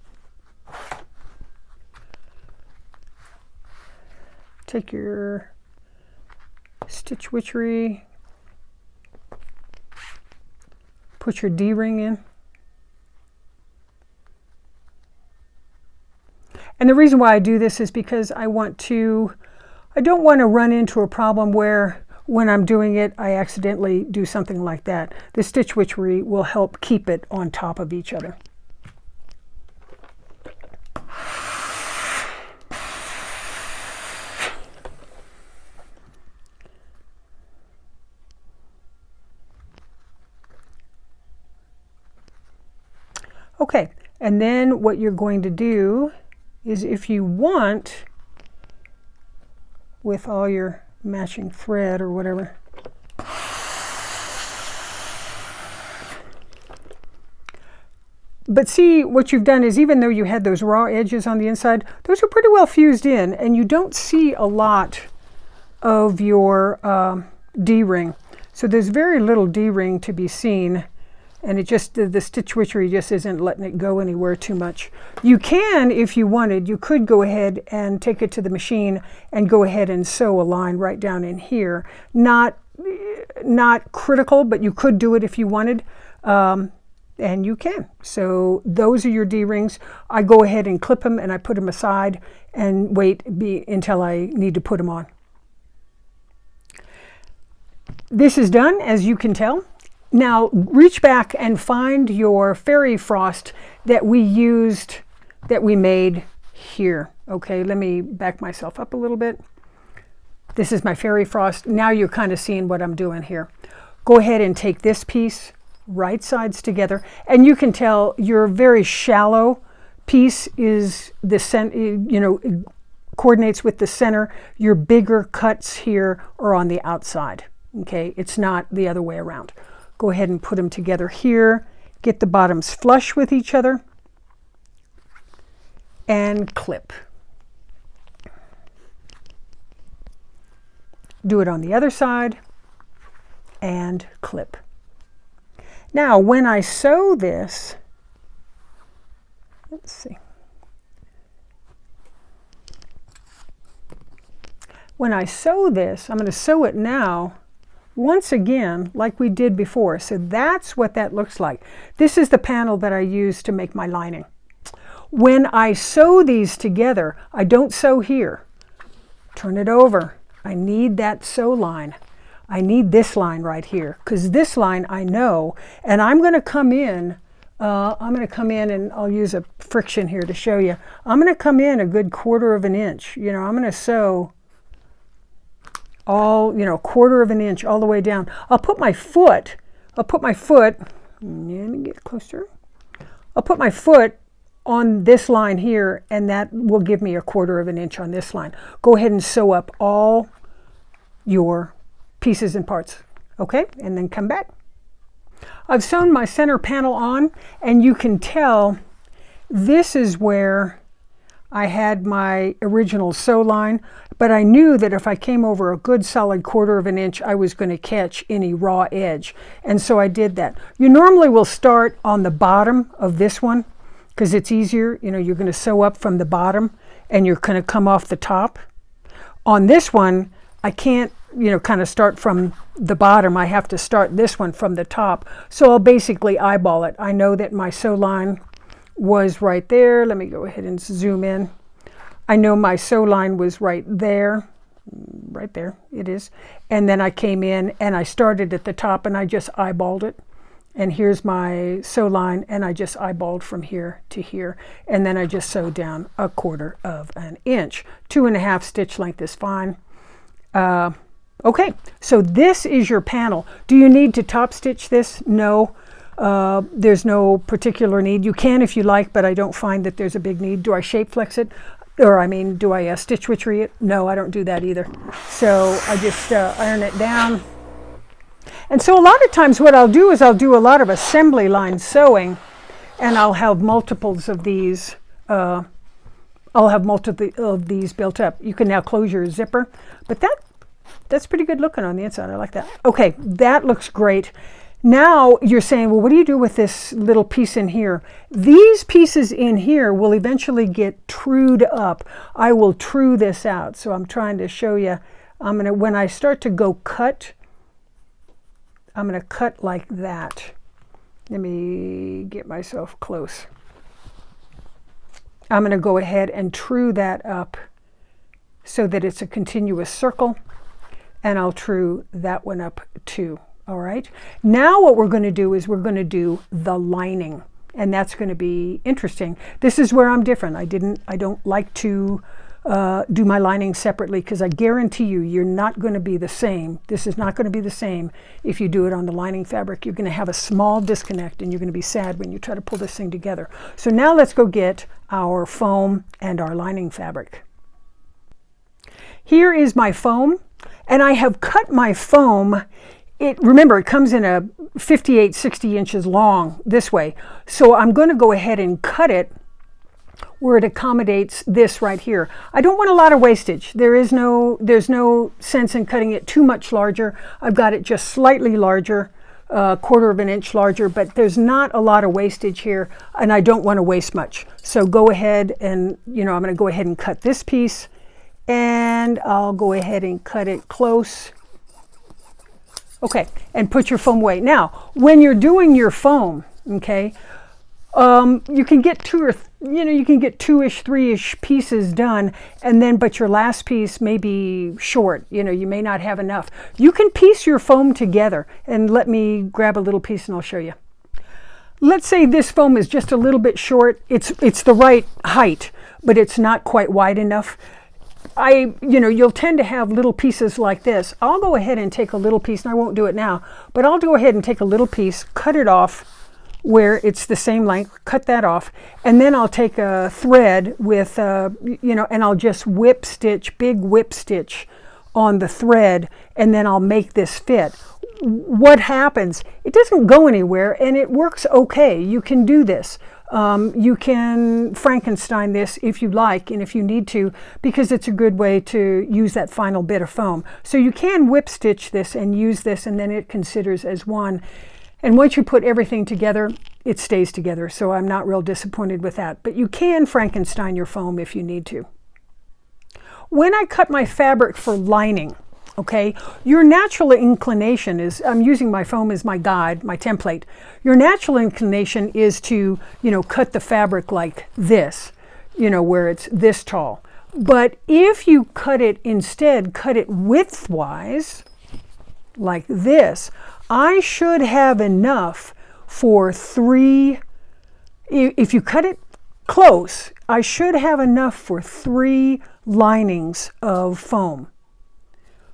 Take your stitch witchery, put your D-ring in. And the reason why I do this is because I don't want to run into a problem where when I'm doing it, I accidentally do something like that. The stitch witchery will help keep it on top of each other. Okay, and then what you're going to do is, if you want, with all your matching thread or whatever, but see, what you've done is, even though you had those raw edges on the inside, those are pretty well fused in, and you don't see a lot of your D-ring. So there's very little D-ring to be seen. And it just, the stitch witchery just isn't letting it go anywhere too much. You can, if you wanted, you could go ahead and take it to the machine and go ahead and sew a line right down in here. Not critical, but you could do it if you wanted, and you can. So those are your D-rings. I go ahead and clip them, and I put them aside and wait until I need to put them on. This is done, as you can tell. Now reach back and find your fairy frost that we made here. Okay, let me back myself up a little bit. This is my fairy frost. Now you're kind of seeing what I'm doing here. Go ahead and take this piece, right sides together, and you can tell your very shallow piece is the center, coordinates with the center. Your bigger cuts here are on the outside. Okay, it's not the other way around. Go ahead and put them together here. Get the bottoms flush with each other. and clip. Do it on the other side and clip. Now, when I sew this, let's see. When I sew this, I'm going to sew it now once again like we did before. So that's what that looks like. This is the panel that I use to make my lining. When I sew these together, I don't sew here. Turn it over. I need that sew line. I need this line right here, because this line I know, and I'm going to come in, and I'll use a friction here to show you. I'm going to come in a good 1/4 of an inch. You know, I'm going to sew all, 1/4 of an inch all the way down. I'll put my foot, let me get closer. I'll put my foot on this line here, and that will give me a 1/4 of an inch on this line. Go ahead and sew up all your pieces and parts, okay? And then come back. I've sewn my center panel on, and you can tell this is where I had my original sew line, but I knew that if I came over a good solid 1/4 of an inch, I was going to catch any raw edge. And so I did that. You normally will start on the bottom of this one because it's easier. You're going to sew up from the bottom and you're going to come off the top. On this one, I can't, kind of start from the bottom. I have to start this one from the top. So I'll basically eyeball it. I know that my sew line was right there. Let me go ahead and zoom in. I know my sew line was right there. Right there, it is. And then I came in and I started at the top and I just eyeballed it. And here's my sew line, and I just eyeballed from here to here. And then I just sewed down a 1/4 of an inch. 2.5 stitch length is fine. Okay, so this is your panel. Do you need to top stitch this? No, there's no particular need. You can if you like, but I don't find that there's a big need. Do I shape flex it? Or do I stitch witchery it? No, I don't do that either. So I just iron it down. And so a lot of times what I'll do is I'll do a lot of assembly line sewing, and I'll have multiples of these. I'll have multiple of these built up. You can now close your zipper, but that's pretty good looking on the inside. I like that. Okay, that looks great. Now you're saying, well, what do you do with this little piece in here? These pieces in here will eventually get trued up. I will true this out. So I'm trying to show you. When I start to go cut, I'm going to cut like that. Let me get myself close. I'm going to go ahead and true that up so that it's a continuous circle, and I'll true that one up too. All right. Now what we're going to do is we're going to do the lining, and that's going to be interesting. This is where I'm different. I don't like to do my lining separately, because I guarantee you're not going to be the same. This is not going to be the same if you do it on the lining fabric. You're going to have a small disconnect, and you're going to be sad when you try to pull this thing together. So now let's go get our foam and our lining fabric. Here is my foam, and I have cut my foam. Remember, it comes in a 58, 60 inches long this way. So I'm going to go ahead and cut it where it accommodates this right here. I don't want a lot of wastage. There's no sense in cutting it too much larger. I've got it just slightly larger, 1/4 of an inch larger, but there's not a lot of wastage here, and I don't want to waste much. So go ahead and, I'm going to go ahead and cut this piece, and I'll go ahead and cut it close. Okay, and put your foam away. Now, when you're doing your foam, okay, you can get two-ish, three-ish pieces done, but your last piece may be short. You may not have enough. You can piece your foam together, and let me grab a little piece and I'll show you. Let's say this foam is just a little bit short. It's the right height, but it's not quite wide enough. You'll tend to have little pieces like this. I'll go ahead and take a little piece, and I won't do it now, but I'll go ahead and take a little piece, cut it off where it's the same length, cut that off, and then I'll take a thread with, and I'll just big whip stitch on the thread, and then I'll make this fit. What happens? It doesn't go anywhere, and it works okay. You can do this. You can Frankenstein this if you like and if you need to, because it's a good way to use that final bit of foam. So you can whip stitch this and use this, and then it considers as one. And once you put everything together, it stays together. So I'm not real disappointed with that. But you can Frankenstein your foam if you need to. When I cut my fabric for lining, okay, your natural inclination is, I'm using my foam as my guide, my template. Your natural inclination is to, cut the fabric like this, where it's this tall. But if you cut it widthwise, like this, I should have enough for 3, if you cut it close, I should have enough for 3 linings of foam.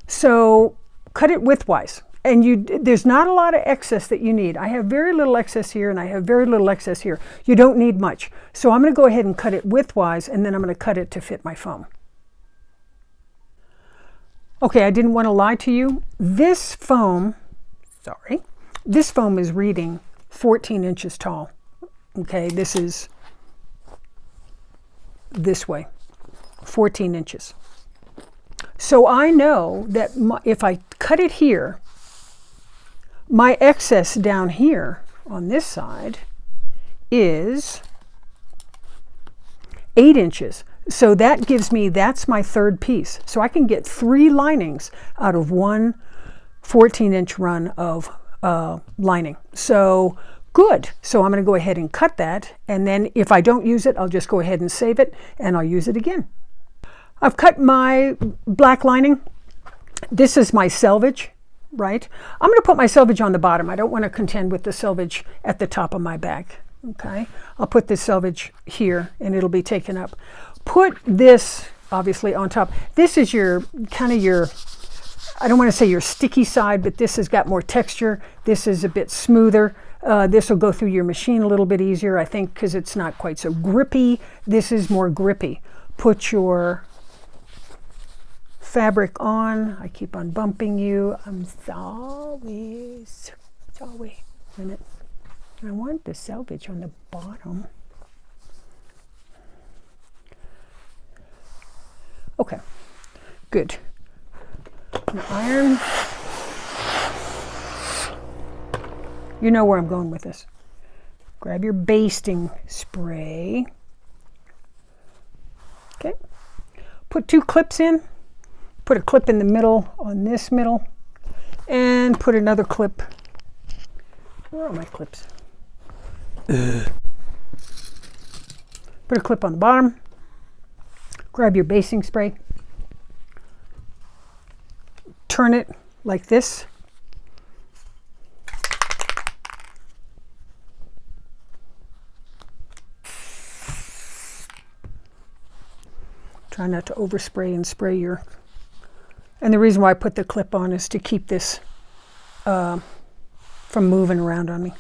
So cut it widthwise, and there's not a lot of excess that you need. I have very little excess here, and I have very little excess here. You don't need much. So I'm going to go ahead and cut it widthwise, and then I'm going to cut it to fit my foam. Okay, I didn't want to lie to you. This foam is reading 14 inches tall. Okay, this is this way, 14 inches. So I know that if I cut it here, my excess down here on this side is 8 inches. So that gives me, that's my third piece. So I can get 3 linings out of one 14-inch run of lining. So good. So I'm going to go ahead and cut that. And then if I don't use it, I'll just go ahead and save it and I'll use it again. I've cut my black lining. This is my selvage, right? I'm going to put my selvage on the bottom. I don't want to contend with the selvage at the top of my bag. Okay, I'll put this selvage here and it'll be taken up. Put this obviously on top. This is your kind of your, I don't want to say your sticky side, but this has got more texture. This is a bit smoother. This will go through your machine a little bit easier, I think, because it's not quite so grippy. This is more grippy. Put your fabric on. I keep on bumping you. I'm sorry. Wait a minute. I want the selvage on the bottom. Okay, good. Now iron. You know where I'm going with this. Grab your basting spray. Okay. Put 2 clips in. Put a clip in the middle on this middle. And put another clip. Where are my clips? Put a clip on the bottom. Grab your basting spray. Turn it like this. Try not to overspray and spray your... And the reason why I put the clip on is to keep this from moving around on me.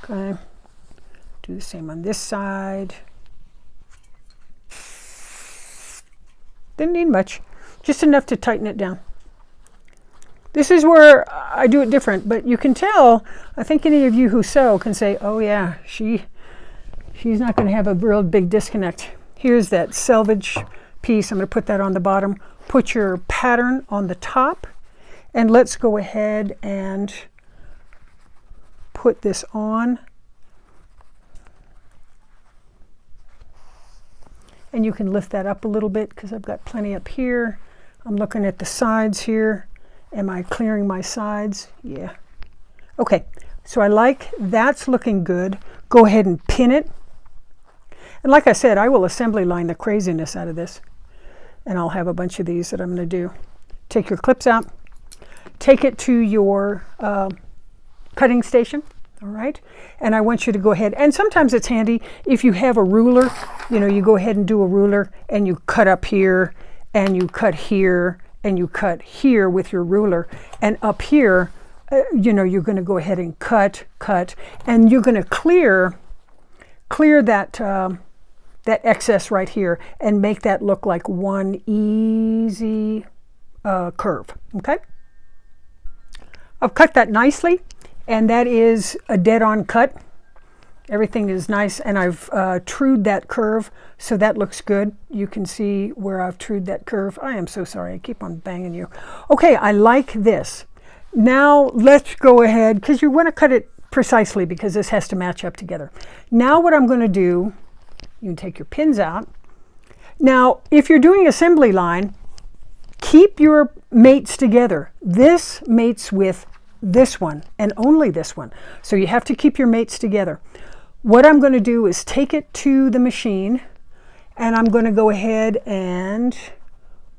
Okay. Do the same on this side. Didn't need much, just enough to tighten it down. This is where I do it different, but you can tell, I think any of you who sew can say, oh yeah, she's not going to have a real big disconnect. Here's that selvage piece. I'm going to put that on the bottom. Put your pattern on the top, and let's go ahead and put this on. And you can lift that up a little bit because I've got plenty up here. I'm looking at the sides here. Am I clearing my sides? Yeah. Okay, so I like that's looking good. Go ahead and pin it. And like I said, I will assembly line the craziness out of this. And I'll have a bunch of these that I'm going to do. Take your clips out. Take it to your cutting station. All right, and I want you to go ahead, and sometimes it's handy if you have a ruler, you go ahead and do a ruler and you cut up here and you cut here and you cut here with your ruler, and up here, you're going to go ahead and cut, and you're going to clear that that excess right here and make that look like one easy curve. Okay, I've cut that nicely. And that is a dead-on cut. Everything is nice, and I've trued that curve, so that looks good. You can see where I've trued that curve. I am so sorry, I keep on banging you. Okay, I like this. Now let's go ahead, because you want to cut it precisely because this has to match up together. Now what I'm going to do, you can take your pins out. Now, if you're doing assembly line, keep your mates together. This mates with this one and only this one. So you have to keep your mates together. What I'm going to do is take it to the machine, and I'm going to go ahead and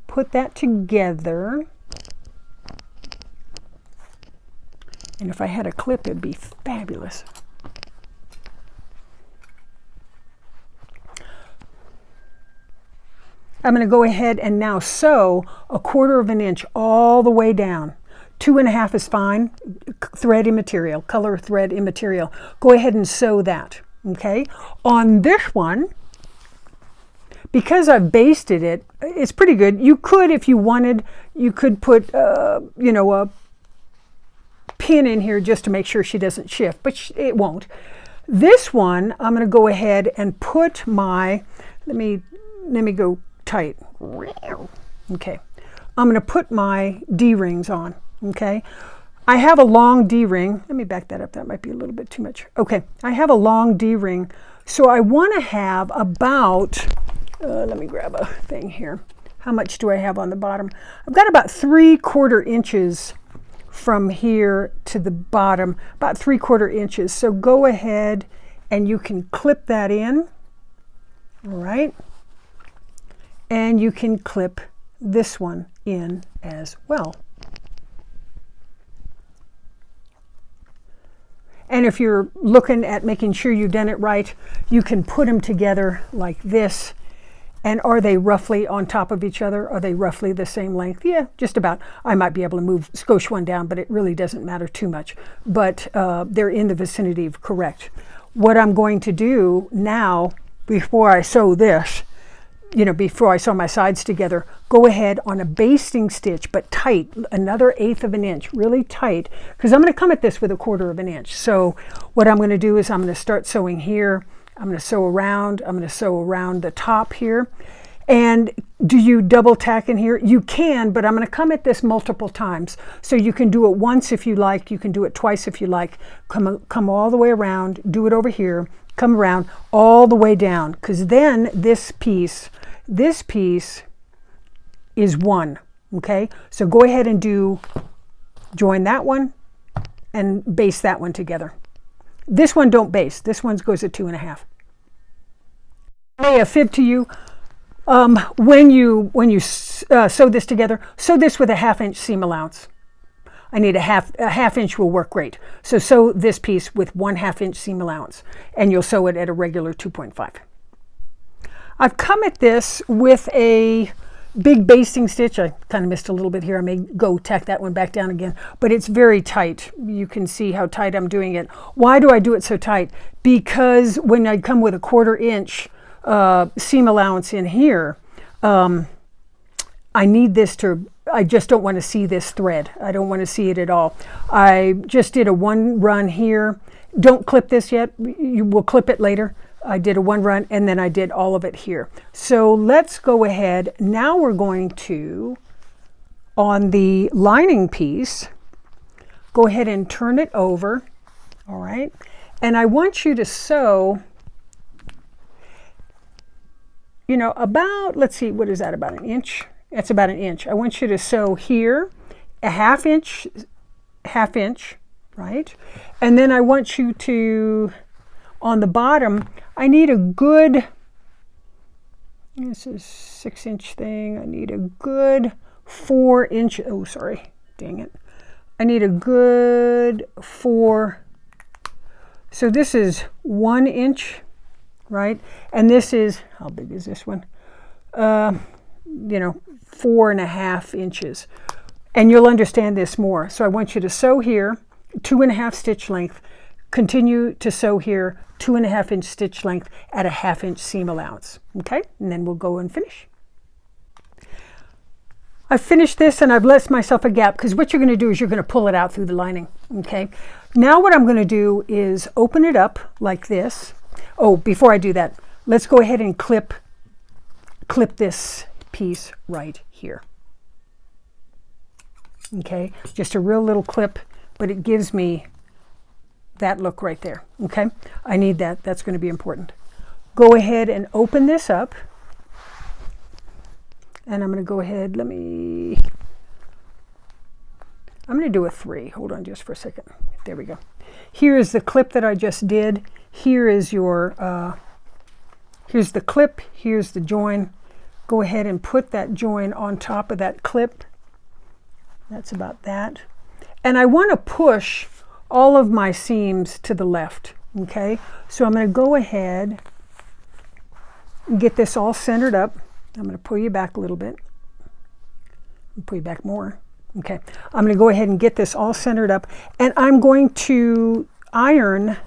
put that together. And if I had a clip, it'd be fabulous. I'm going to go ahead and now sew 1/4 inch all the way down. 2.5 is fine. Thread immaterial, color thread immaterial. Go ahead and sew that. Okay. On this one, because I've basted it, it's pretty good. You could, if you wanted, you could put, you know, a pin in here just to make sure she doesn't shift, but it won't. This one, I'm going to go ahead and put my, let me go tight. Okay. I'm going to put my D-rings on. Okay. I have a long D-ring. Let me back that up. That might be a little bit too much. Okay. I have a long D-ring. So I want to have about, let me grab a thing here. How much do I have on the bottom? I've got about 3/4 inches from here to the bottom, about 3/4 inches. So go ahead and you can clip that in. All right. And you can clip this one in as well. And if you're looking at making sure you've done it right, you can put them together like this. And are they roughly on top of each other? Are they roughly the same length? Yeah, just about. I might be able to skosh one down, but it really doesn't matter too much. But they're in the vicinity of correct. What I'm going to do now, before I sew this, you know, before I sew my sides together, go ahead on a basting stitch, but tight, another 1/8 inch, really tight, because I'm going to come at this with 1/4 inch. So what I'm going to do is I'm going to start sewing here. I'm going to sew around. I'm going to sew around the top here. And do you double tack in here? You can, but I'm going to come at this multiple times. So you can do it once if you like. You can do it twice if you like. Come all the way around. Do it over here. Come around all the way down, because then this piece is one. Okay, so go ahead and join that one and baste that one together. This one don't baste. This one goes at 2.5. I may have fibbed to you. When you sew this together, sew this with a 1/2 inch seam allowance. I need a half inch will work great. So sew this piece with 1/2 inch seam allowance, and you'll sew it at a regular 2.5. I've come at this with a big basting stitch. I kind of missed a little bit here. I may go tack that one back down again, but it's very tight. You can see how tight I'm doing it. Why do I do it so tight? Because when I come with a 1/4 inch seam allowance in here, I need this to, I just don't want to see this thread. I don't want to see it at all. I just did a 1 run here. Don't clip this yet. You will clip it later. I did a 1 run and then I did all of it here. So let's go ahead. Now we're going to, on the lining piece, go ahead and turn it over. All right. And I want you to sew, you know, about, let's see, what is that, about 1 inch? That's about 1 inch. I want you to sew here a 1/2 inch, right? And then I want you to, on the bottom, I need a good, this is 6 inch thing. I need a good 4 inch, oh, sorry, dang it. I need a good 4. So this is 1 inch, right? And this is, how big is this one? You know, 4.5 inches. And you'll understand this more. So I want you to sew here, 2.5 stitch length, continue to sew here, 2.5 inch stitch length at a 1/2 inch seam allowance. Okay, and then we'll go and finish. I've finished this and I've left myself a gap, because what you're going to do is you're going to pull it out through the lining. Okay, Now what I'm going to do is open it up like this. Oh, before I do that, let's go ahead and clip this piece right here. Okay, just a real little clip, but it gives me that look right there. Okay, I need that. That's going to be important. Go ahead and open this up. And I'm going to go ahead, I'm going to do a 3. Hold on just for a second. There we go. Here is the clip that I just did. Here is your, here's the clip, here's the join. Go ahead and put that join on top of that clip. That's about that. And I want to push all of my seams to the left, okay? So I'm going to go ahead and get this all centered up. I'm going to pull you back a little bit. Pull you back more. Okay. I'm going to go ahead and get this all centered up, and I'm going to iron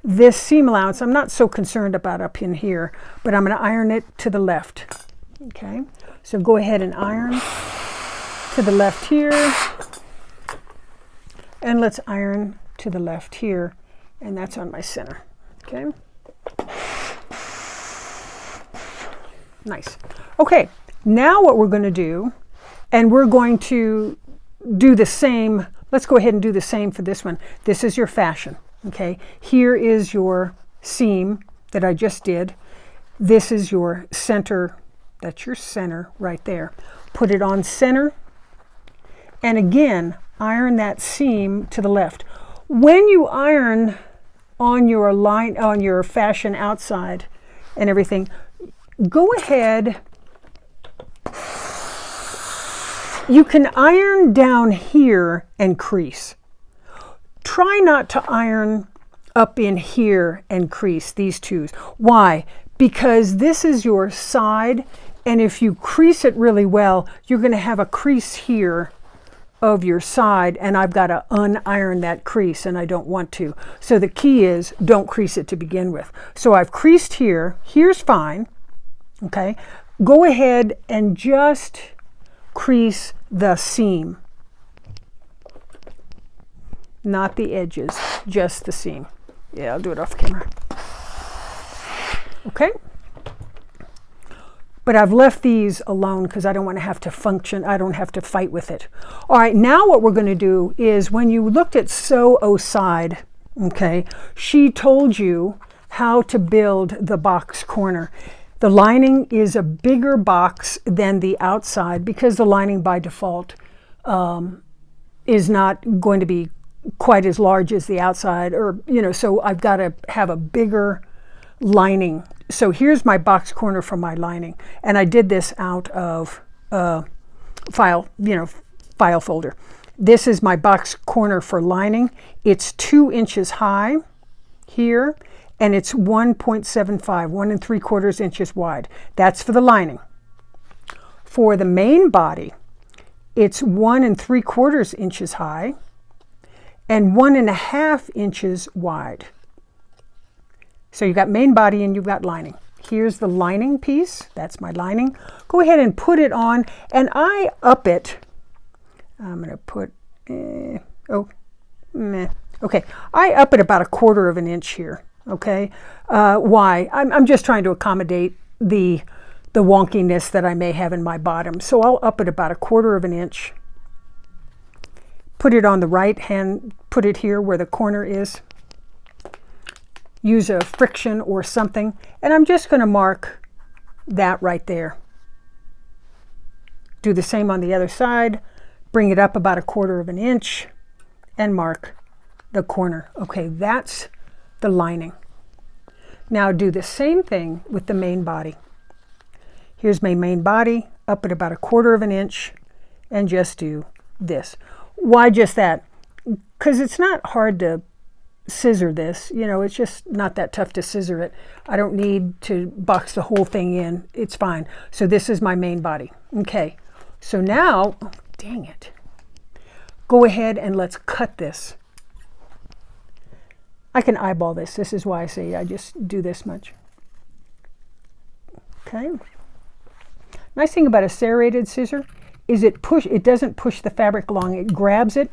this seam allowance. I'm not so concerned about up in here, but I'm going to iron it to the left. Okay. So go ahead and iron to the left here, and let's iron to the left here, and that's on my center. Okay. Nice. Okay, now what we're going to do, and we're going to do the same, let's go ahead and do the same for this one. This is your fashion, okay? Here is your seam that I just did. This is your center, that's your center right there. Put it on center, and again, iron that seam to the left. When you iron on your line, on your fashion outside and everything, go ahead, you can iron down here and crease. Try not to iron up in here and crease these twos. Why? Because this is your side, and if you crease it really well, you're going to have a crease here of your side, and I've got to uniron that crease, and I don't want to. So the key is don't crease it to begin with. So I've creased here. Here's fine. Okay, go ahead and just crease the seam, not the edges, just the seam. Yeah, I'll do it off camera. Okay, but I've left these alone because I don't want to have to function. I don't have to fight with it. All right, now what we're going to do is, when you looked at Sew Side, okay, she told you how to build the box corner. The lining is a bigger box than the outside because the lining by default is not going to be quite as large as the outside, or, you know, so I've got to have a bigger lining. So here's my box corner for my lining, and I did this out of file folder. This is my box corner for lining. It's 2 inches high here, and it's 1.75, 1 3/4 inches wide. That's for the lining. For the main body, it's 1 3/4 inches high and 1.5 inches wide. So you've got main body and you've got lining. Here's the lining piece. That's my lining. Go ahead and put it on, and I up it. I'm going to put, okay, I up it about 1/4 inch here. Okay, why? I'm just trying to accommodate the wonkiness that I may have in my bottom. So I'll up it about 1/4 inch. Put it on the right hand, put it here where the corner is. Use a friction or something, and I'm just going to mark that right there. Do the same on the other side. Bring it up about 1/4 inch and mark the corner. Okay, that's the lining. Now do the same thing with the main body. Here's my main body, up at about 1/4 inch, and just do this. Why just that? Because it's not hard to scissor this. You know, it's just not that tough to scissor it. I don't need to box the whole thing in. It's fine. So this is my main body. Okay, so now, oh, dang it. Go ahead and let's cut this. I can eyeball this. This is why I say I just do this much. Okay. Nice thing about a serrated scissor is it doesn't push the fabric along. It grabs it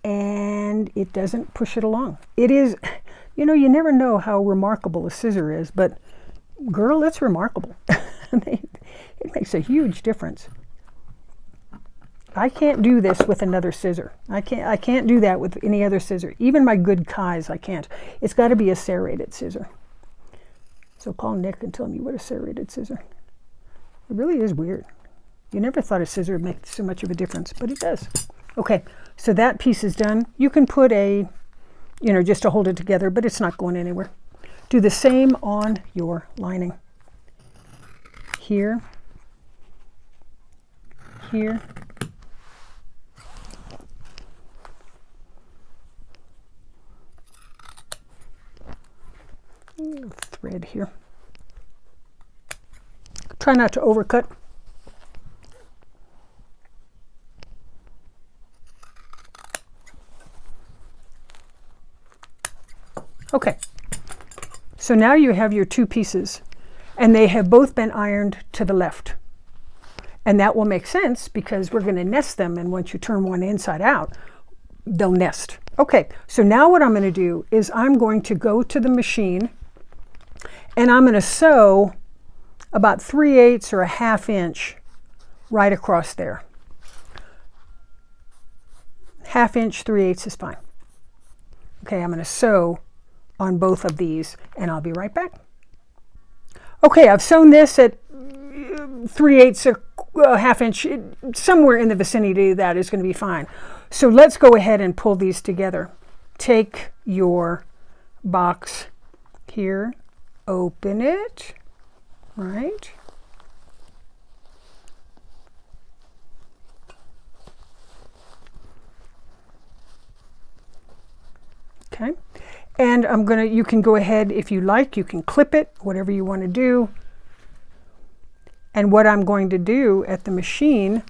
and and it doesn't push it along. It is, you know, you never know how remarkable a scissor is, but girl, it's remarkable. It makes a huge difference. I can't do this with another scissor. I can't do that with any other scissor. Even my good Kais, I can't. It's got to be a serrated scissor. So call Nick and tell me what a serrated scissor. It really is weird. You never thought a scissor would make so much of a difference, but it does. Okay, so that piece is done. You can put a, you know, just to hold it together, but it's not going anywhere. Do the same on your lining. Here, here, thread here. Try not to overcut. Okay, so now you have your two pieces, and they have both been ironed to the left. And that will make sense because we're going to nest them, and once you turn one inside out, they'll nest. Okay, so now what I'm going to do is I'm going to go to the machine, and I'm going to sew about 3/8 or a 1/2 inch right across there. 1/2 inch, 3/8 is fine. Okay, I'm going to sew on both of these, and I'll be right back. Okay, I've sewn this at 3/8 or 1/2 inch, somewhere in the vicinity of that is going to be fine. So let's go ahead and pull these together. Take your box here, open it, right? Okay, and you can go ahead if you like, you can clip it, whatever you want to do. And what I'm going to do at the machine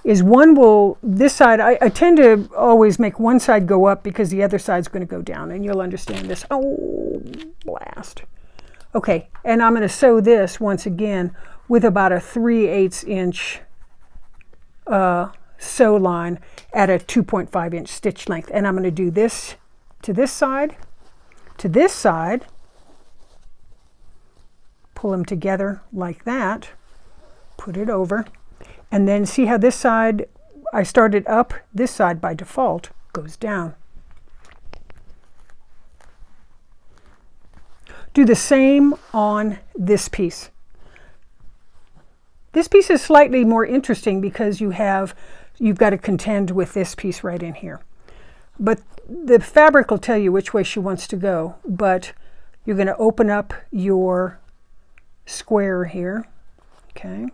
is this side, I tend to always make one side go up because the other side's going to go down, and you'll understand this. Oh, blast. Okay, and I'm going to sew this once again with about a 3/8 inch sew line at a 2.5 inch stitch length. And I'm going to do this to this side, pull them together like that, put it over, and then see how this side, I started up, this side by default goes down. Do the same on this piece. This piece is slightly more interesting because you've got to contend with this piece right in here. But the fabric will tell you which way she wants to go, but you're going to open up your square here, okay?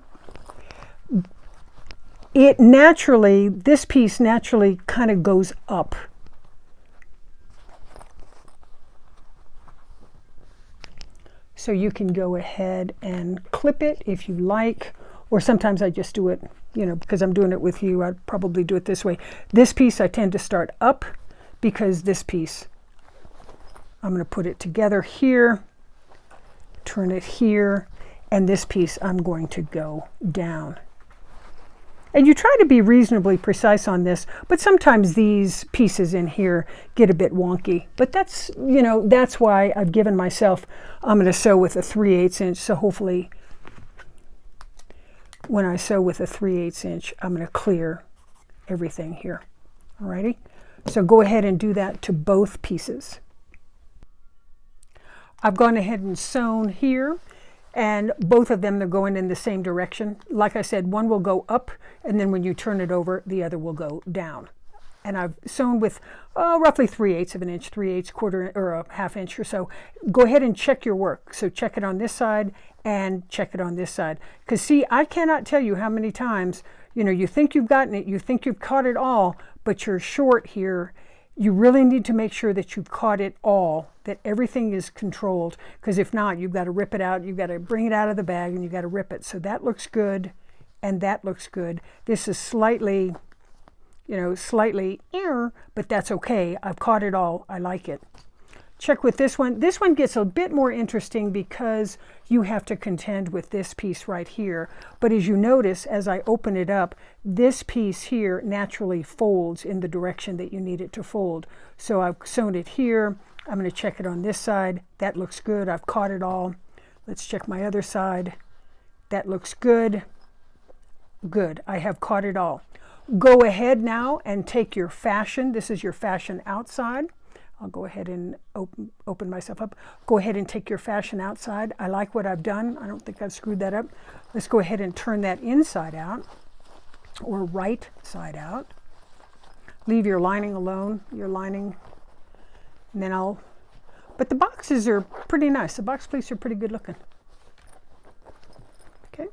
This piece naturally kind of goes up. So you can go ahead and clip it if you like, or sometimes I just do it, you know, because I'm doing it with you, I'd probably do it this way. This piece I tend to start up because this piece, I'm going to put it together here, turn it here, and this piece I'm going to go down. And you try to be reasonably precise on this, but sometimes these pieces in here get a bit wonky. But that's, you know, that's why I've given myself, I'm going to sew with a 3/8 inch, so hopefully when I sew with a 3/8 inch, I'm going to clear everything here. Alrighty? So go ahead and do that to both pieces. I've gone ahead and sewn here, and both of them, they're going in the same direction. Like I said, one will go up, and then when you turn it over, the other will go down. And I've sewn with roughly 3/8 of an inch, 3/8, quarter, or a 1/2 inch or so. Go ahead and check your work. So check it on this side and check it on this side. Because see, I cannot tell you how many times, you know, you think you've gotten it, you think you've caught it all, but you're short here. You really need to make sure that you've caught it all, that everything is controlled, because if not, you've got to rip it out, you've got to bring it out of the bag, and you've got to rip it. So that looks good, and that looks good. This is slightly, you know, slightly, but that's okay. I've caught it all. I like it. Check with this one. This one gets a bit more interesting because you have to contend with this piece right here. But as you notice, as I open it up, this piece here naturally folds in the direction that you need it to fold. So I've sewn it here. I'm going to check it on this side. That looks good. I've caught it all. Let's check my other side. That looks good. Good. I have caught it all. Go ahead now and take your fashion. This is your fashion outside. I'll go ahead and open myself up. Go ahead and take your fashion outside. I like what I've done. I don't think I've screwed that up. Let's go ahead and turn that inside out, or right side out. Leave your lining alone, your lining, and then but the boxes are pretty nice. The box pleats are pretty good looking. Okay.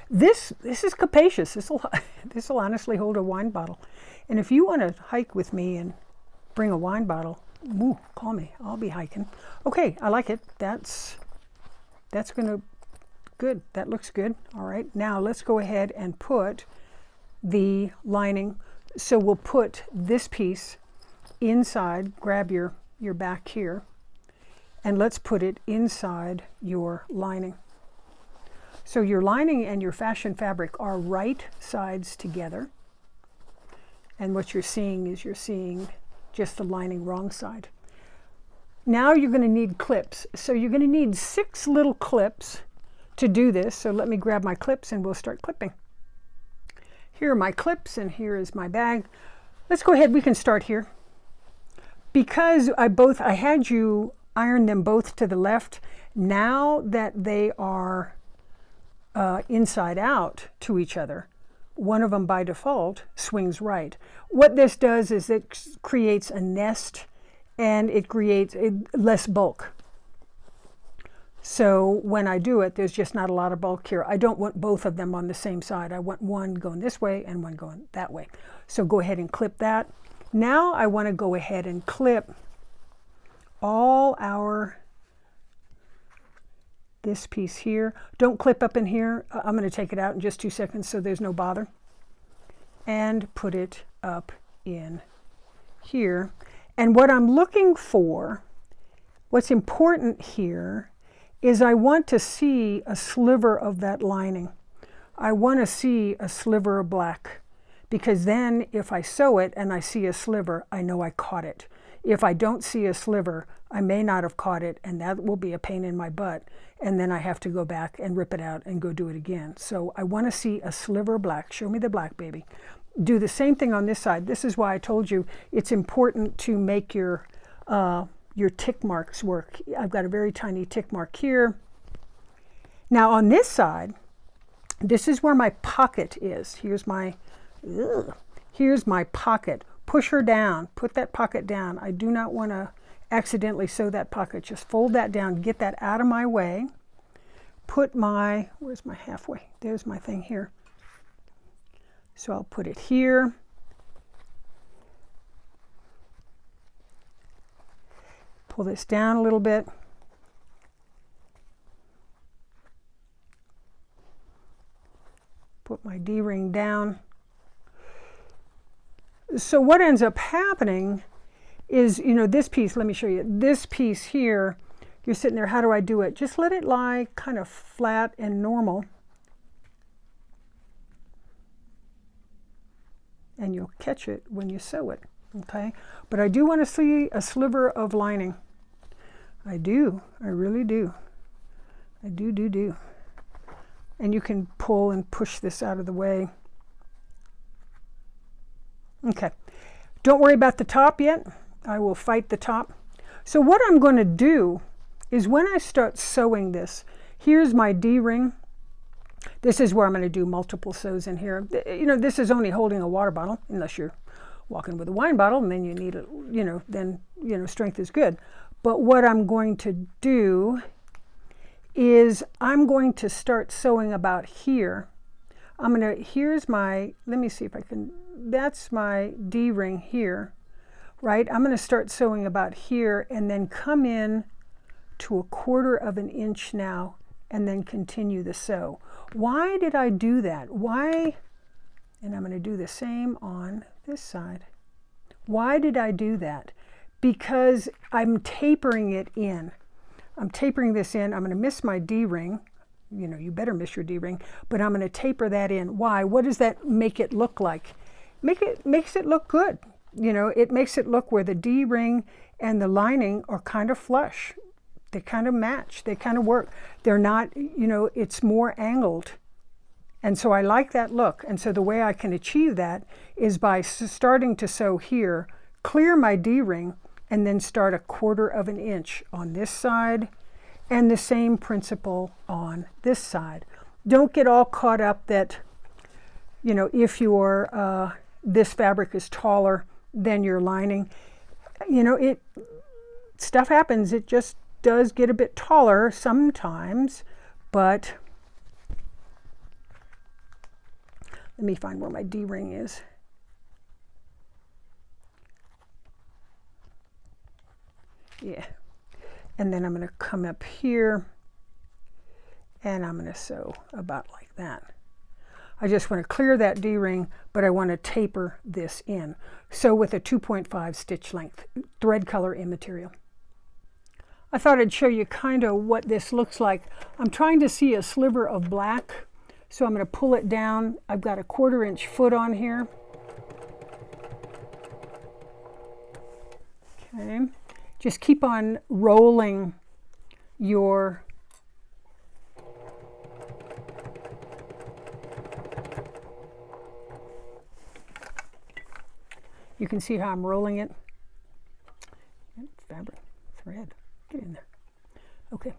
This is capacious. This will honestly hold a wine bottle. And if you want to hike with me and bring a wine bottle, call me. I'll be hiking. Okay, I like it. That's good. That looks good. All right, now let's go ahead and put the lining. So we'll put this piece inside, grab your back here, and let's put it inside your lining. So your lining and your fashion fabric are right sides together. And what you're seeing is just the lining wrong side. Now you're going to need clips. So you're going to need 6 little clips to do this. So let me grab my clips and we'll start clipping. Here are my clips and here is my bag. Let's go ahead, we can start here. Because I had you iron them both to the left, now that they are inside out to each other, one of them by default swings right. What this does is it creates a nest and it creates less bulk. So when I do it, there's just not a lot of bulk here. I don't want both of them on the same side. I want one going this way and one going that way. So go ahead and clip that. Now I want to go ahead and clip all this piece here. Don't clip up in here. I'm going to take it out in just 2 seconds so there's no bother. And put it up in here. And what I'm looking for, what's important here, is I want to see a sliver of that lining. I want to see a sliver of black, because then if I sew it and I see a sliver, I know I caught it. If I don't see a sliver, I may not have caught it, and that will be a pain in my butt. And then I have to go back and rip it out and go do it again. So I want to see a sliver of black. Show me the black, baby. Do the same thing on this side. This is why I told you it's important to make your tick marks work. I've got a very tiny tick mark here. Now on this side, this is where my pocket is. Here's my pocket. Push her down, put that pocket down. I do not want to accidentally sew that pocket. Just fold that down, get that out of my way. Put where's my halfway? There's my thing here. So I'll put it here. Pull this down a little bit. Put my D-ring down. So what ends up happening is, this piece, let me show you. This piece here, you're sitting there, how do I do it? Just let it lie kind of flat and normal. And you'll catch it when you sew it, okay? But I do want to see a sliver of lining. I do, I really do. I do. And you can pull and push this out of the way. Okay, don't worry about the top yet. I will fight the top. So what I'm going to do is when I start sewing this, here's my D-ring. This is where I'm going to do multiple sews in here. This is only holding a water bottle, unless you're walking with a wine bottle, and then you need it, strength is good. But what I'm going to do is I'm going to start sewing about here. Here's my, let me see if I can, that's my D-ring here, right? I'm going to start sewing about here and then come in to 1/4 of an inch now and then continue the sew. Why did I do that? Why? And I'm going to do the same on this side. Why did I do that? because I'm tapering it in. I'm tapering this in. I'm going to miss my D-ring. You know, you better miss your D-ring, but I'm going to taper that in. Why? What does that make it look like? Makes it look good. You know, it makes it look where the D-ring and the lining are kind of flush. They kind of match. They kind of work. They're not, you know, it's more angled. And so I like that look. And so the way I can achieve that is by starting to sew here, clear my D-ring, and then start 1/4 inch on this side, and the same principle on this side. Don't get all caught up that, you know, if your this fabric is taller than your lining, you know, stuff happens. It just does get a bit taller sometimes, but let me find where my D-ring is. Yeah. And then I'm going to come up here and I'm going to sew about like that. I just want to clear that D-ring, but I want to taper this in. So with a 2.5 stitch length thread color in material. I thought I'd show you kind of what this looks like. I'm trying to see a sliver of black, so I'm going to pull it down. I've got a 1/4 inch foot on here. Okay. Just keep on rolling your you can see how I'm rolling it. Fabric, thread, get in there. Okay.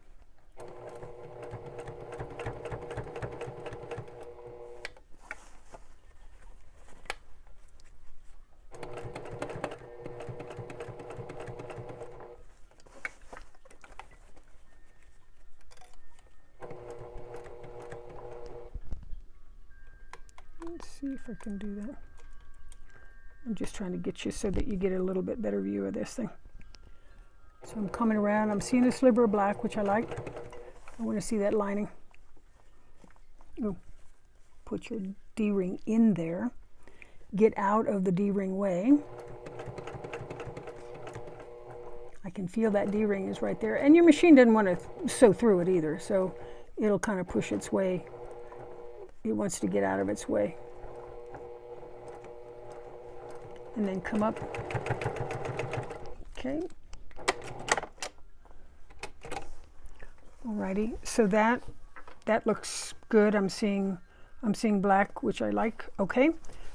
Let's see if I can do that. I'm just trying to get you so that you get a little bit better view of this thing. So I'm coming around, I'm seeing a sliver of black, which I like. I want to see that lining. Oh, put your D-ring in there. Get out of the D-ring way. I can feel that D-ring is right there. And your machine doesn't want to sew through it either, so it'll kind of push its way. It wants to get out of its way. And then come up. Okay. Alrighty, so that looks good. I'm seeing black, which I like. Okay,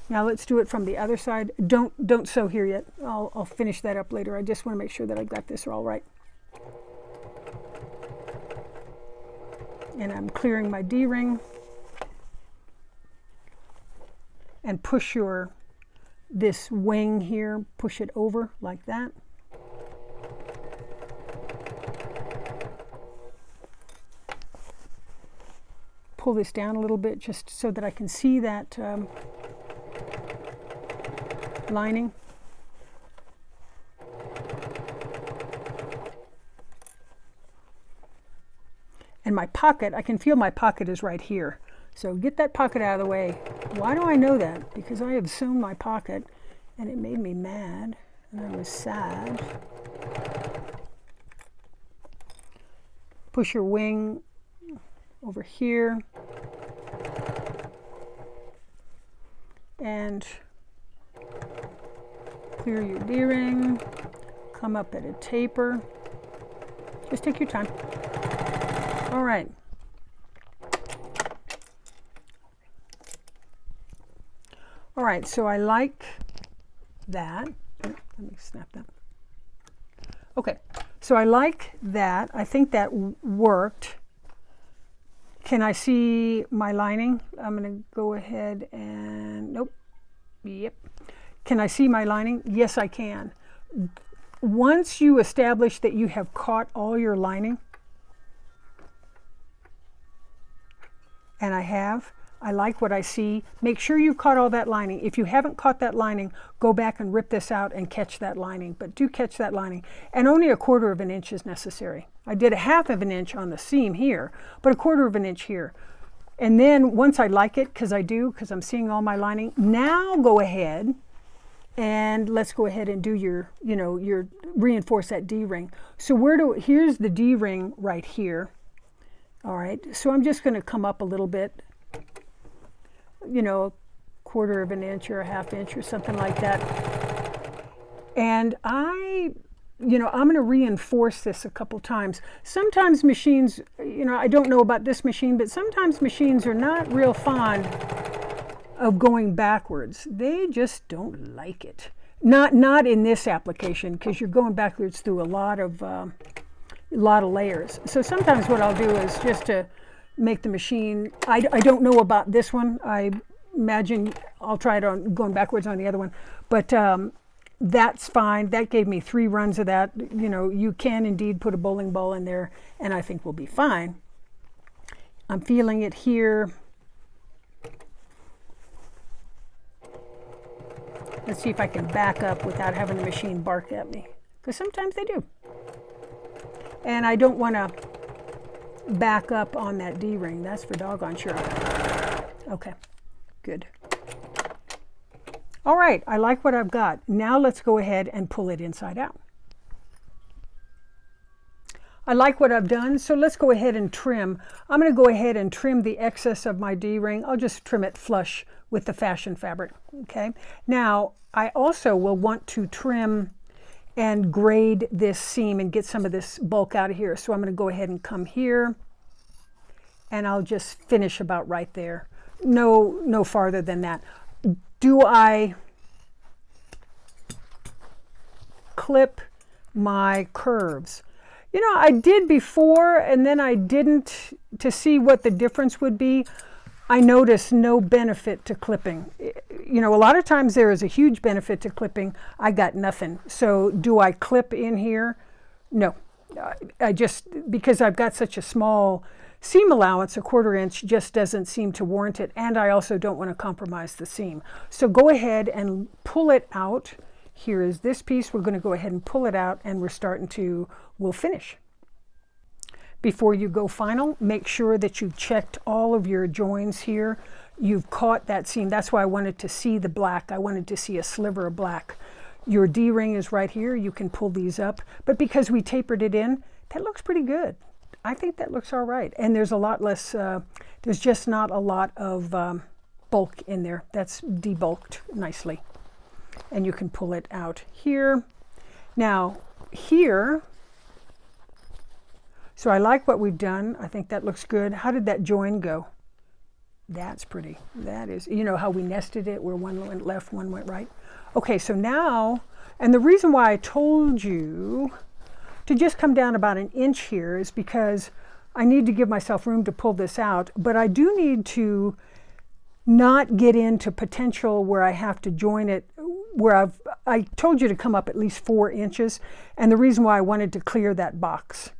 now let's do it from the other side. Don't sew here yet. I'll finish that up later. I just want to make sure that I got this all right. And I'm clearing my D-ring. And push this wing here, push it over like that. Pull this down a little bit just so that I can see that lining. And my pocket, I can feel my pocket is right here. So get that pocket out of the way. Why do I know that? Because I have sewn my pocket and it made me mad and I was sad. Push your wing over here and clear your D-ring. Come up at a taper. Just take your time. All right. All right, so I like that. Let me snap that. Okay, so I like that. I think that worked. Can I see my lining? I'm going to go ahead and, nope. Yep. Can I see my lining? Yes, I can. Once you establish that you have caught all your lining, and I have, I like what I see. Make sure you caught all that lining. If you haven't caught that lining, go back and rip this out and catch that lining. But do catch that lining. And only 1/4 inch is necessary. I did 1/2 inch on the seam here, but 1/4 inch here. And then once I like it, because I'm seeing all my lining, now go ahead And let's go ahead and do your, your reinforce that D-ring. So here's the D-ring right here. All right, so I'm just going to come up a little bit, a quarter of an inch or a half inch or something like that. And I'm going to reinforce this a couple times. Sometimes machines, I don't know about this machine, but sometimes machines are not real fond of going backwards. They just don't like it. Not in this application, because you're going backwards through a lot of layers. So sometimes what I'll do is just to make the machine, I don't know about this one. I imagine I'll try it on going backwards on the other one, but that's fine. That gave me 3 runs of that. You can indeed put a bowling ball in there, and I think we'll be fine. I'm feeling it here. Let's see if I can back up without having the machine bark at me, because sometimes they do. And I don't want to back up on that D-ring. That's for doggone sure. Okay, good. All right, I like what I've got. Now let's go ahead and pull it inside out. I like what I've done, so let's go ahead and trim. I'm going to go ahead and trim the excess of my D-ring. I'll just trim it flush with the fashion fabric, okay? Now, I also will want to trim and grade this seam and get some of this bulk out of here. So I'm going to go ahead and come here, and I'll just finish about right there. No farther than that. Do I clip my curves? I did before, and then I didn't, to see what the difference would be. I noticed no benefit to clipping. A lot of times there is a huge benefit to clipping. I got nothing. So do I clip in here? No. I just, because I've got such a small seam allowance, a 1/4 inch just doesn't seem to warrant it. And I also don't want to compromise the seam. So go ahead and pull it out. Here is this piece. We're going to go ahead and pull it out, and we'll finish. Before you go final, make sure that you've checked all of your joins here. You've caught that seam. That's why I wanted to see the black. I wanted to see a sliver of black. Your D-ring is right here. You can pull these up. But because we tapered it in, that looks pretty good. I think that looks all right. And there's a lot less, there's just not a lot of bulk in there. That's debulked nicely. And you can pull it out here. Now, here, so I like what we've done. I think that looks good. How did that join go? That's pretty. That is, how we nested it where one went left, one went right. Okay, so now, and the reason why I told you to just come down about 1 inch here is because I need to give myself room to pull this out, but I do need to not get into potential where I have to join it, where I told you to come up at least 4 inches, and the reason why I wanted to clear that box.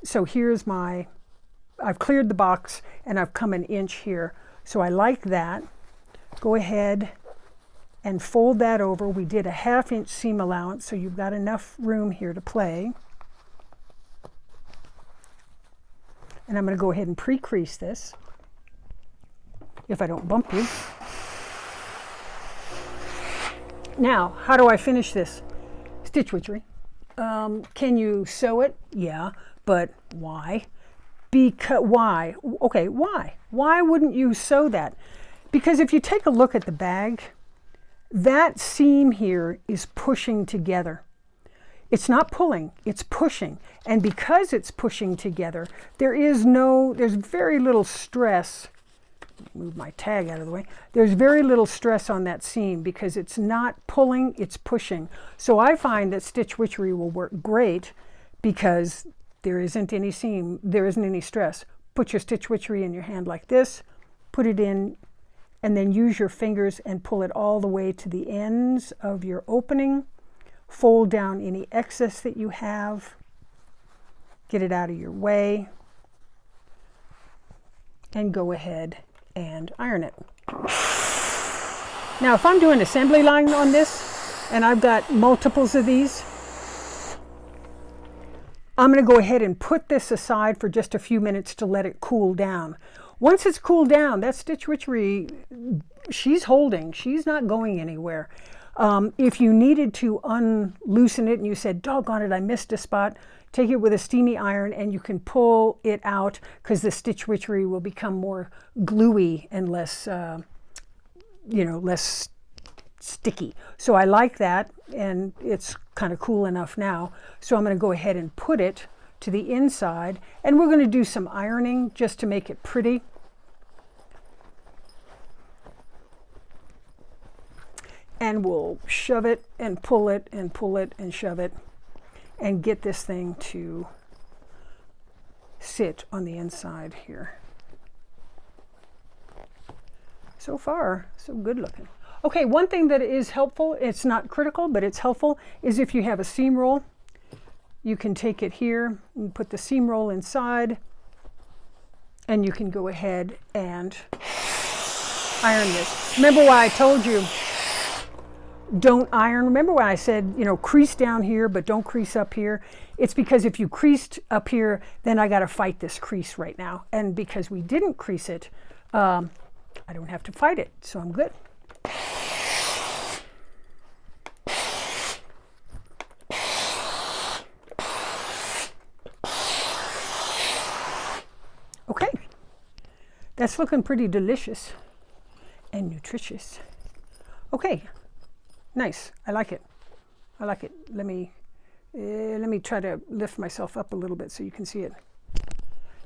So here's I've cleared the box, and I've come 1 inch here. So I like that. Go ahead and fold that over. We did a 1/2 inch seam allowance, so you've got enough room here to play. And I'm going to go ahead and pre-crease this, if I don't bump you. Now, how do I finish this? Stitch witchery. Can you sew it? Yeah, but why? Why? Okay, why? Why wouldn't you sew that? Because if you take a look at the bag, that seam here is pushing together. It's not pulling, it's pushing. And because it's pushing together, there's very little stress. Move my tag out of the way. There's very little stress on that seam because it's not pulling, it's pushing. So I find that stitch witchery will work great because there isn't any seam, there isn't any stress. Put your stitch witchery in your hand like this, put it in, and then use your fingers and pull it all the way to the ends of your opening. Fold down any excess that you have. Get it out of your way. And go ahead and iron it. Now, if I'm doing assembly line on this, and I've got multiples of these, I'm going to go ahead and put this aside for just a few minutes to let it cool down. Once it's cooled down, that stitch witchery, she's holding. She's not going anywhere. If you needed to unloosen it and you said, doggone it, I missed a spot, take it with a steamy iron and you can pull it out because the Stitch Witchery will become more gluey and less, less sticky. So I like that, and it's kind of cool enough now. So I'm going to go ahead and put it to the inside, and we're going to do some ironing just to make it pretty. And we'll shove it and pull it and pull it and shove it and get this thing to sit on the inside here. So far, so good looking. Okay, one thing that is helpful, it's not critical, but it's helpful, is if you have a seam roll, you can take it here and put the seam roll inside, and you can go ahead and iron this. Remember why I told you don't iron? Remember when I said, crease down here, but don't crease up here? It's because if you creased up here, then I got to fight this crease right now. And because we didn't crease it, I don't have to fight it, so I'm good. Okay, that's looking pretty delicious and nutritious. Okay, nice. I like it. I like it. Let me try to lift myself up a little bit so you can see it.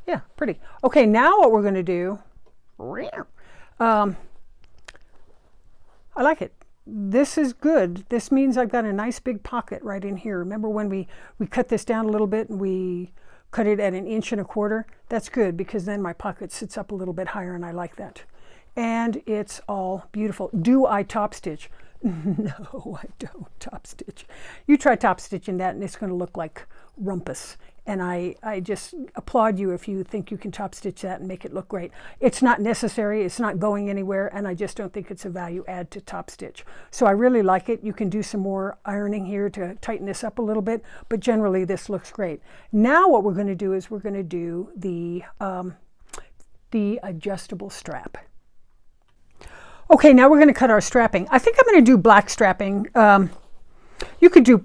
Yeah, pretty. Okay, now what we're going to do, I like it. This is good. This means I've got a nice big pocket right in here. Remember when we cut this down a little bit and we cut it at 1 1/4 inches? That's good because then my pocket sits up a little bit higher and I like that. And it's all beautiful. Do I top stitch? No, I don't top stitch. You try top stitching that and it's going to look like rumpus. And I just applaud you if you think you can top stitch that and make it look great. It's not necessary, it's not going anywhere, and I just don't think it's a value add to top stitch. So I really like it. You can do some more ironing here to tighten this up a little bit, but generally this looks great. Now what we're going to do is we're going to do the adjustable strap. Okay, now we're going to cut our strapping. I think I'm going to do black strapping. You could do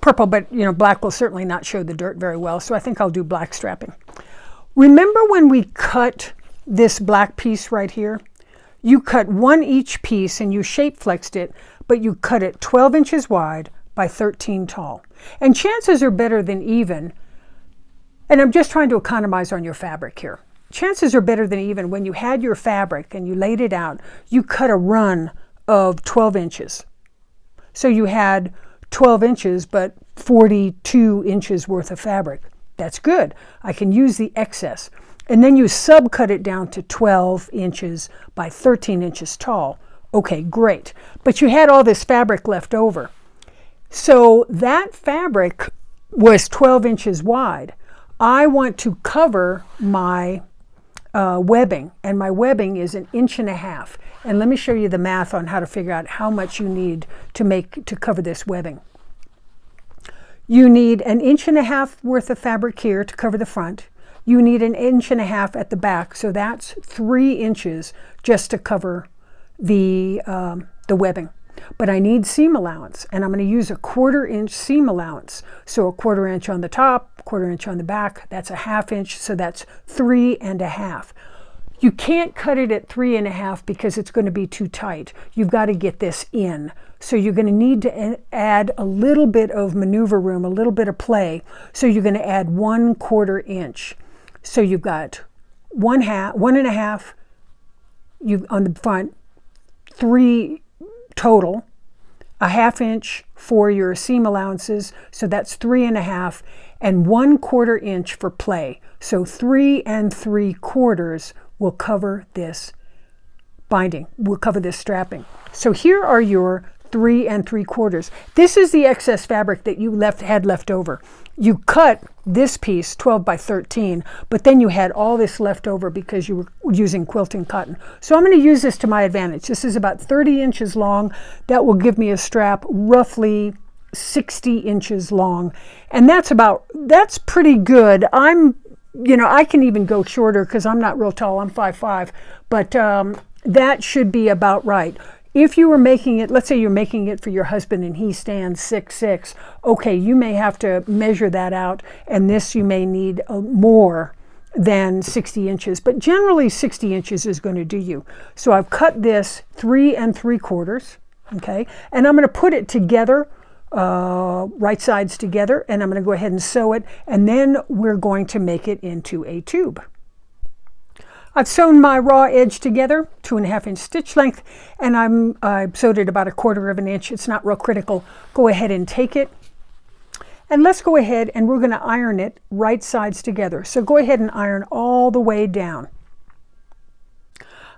purple, but black will certainly not show the dirt very well, so I think I'll do black strapping. Remember when we cut this black piece right here? You cut 1 each piece and you shape flexed it, but you cut it 12 inches wide by 13 tall. And chances are better than even, and I'm just trying to economize on your fabric here. Chances are better than even when you had your fabric and you laid it out, you cut a run of 12 inches. So you had 12 inches, but 42 inches worth of fabric. That's good. I can use the excess. And then you subcut it down to 12 inches by 13 inches tall. Okay, great. But you had all this fabric left over. So that fabric was 12 inches wide. I want to cover my webbing, and my webbing is 1.5 inches. And let me show you the math on how to figure out how much you need to cover this webbing. You need 1.5 inches worth of fabric here to cover the front. You need 1.5 inches at the back, so that's 3 inches just to cover the webbing. But I need seam allowance, and I'm going to use a 1/4 inch seam allowance. So a 1/4 inch on the top, 1/4 inch on the back, that's a 1/2 inch, so that's 3.5. You can't cut it at 3.5 because it's going to be too tight. You've got to get this in. So you're going to need to add a little bit of maneuver room, a little bit of play. So you're going to add 1/4 inch. So you've got 1.5 on the front, 3 total, a 1/2 inch for your seam allowances, so that's 3.5, and 1/4 inch for play. So 3 3/4 will cover this binding, will cover this strapping. So here are your 3 3/4. This is the excess fabric that you had left over. You cut this piece 12 by 13, but then you had all this left over because you were using quilting cotton. So I'm going to use this to my advantage. This is about 30 inches long. That will give me a strap roughly 60 inches long. And that's pretty good. I can even go shorter because I'm not real tall. I'm 5'5", but that should be about right. If you were making it, let's say you're making it for your husband and he stands 6'6", okay, you may have to measure that out, and this you may need more than 60 inches, but generally 60 inches is going to do you. So I've cut this 3 3/4, okay, and I'm going to put it together, right sides together, and I'm going to go ahead and sew it, and then we're going to make it into a tube. I've sewn my raw edge together, 2.5 inch stitch length, and I've sewed it about 1/4 inch. It's not real critical. Go ahead and take it, and let's go ahead and we're going to iron it right sides together. So go ahead and iron all the way down.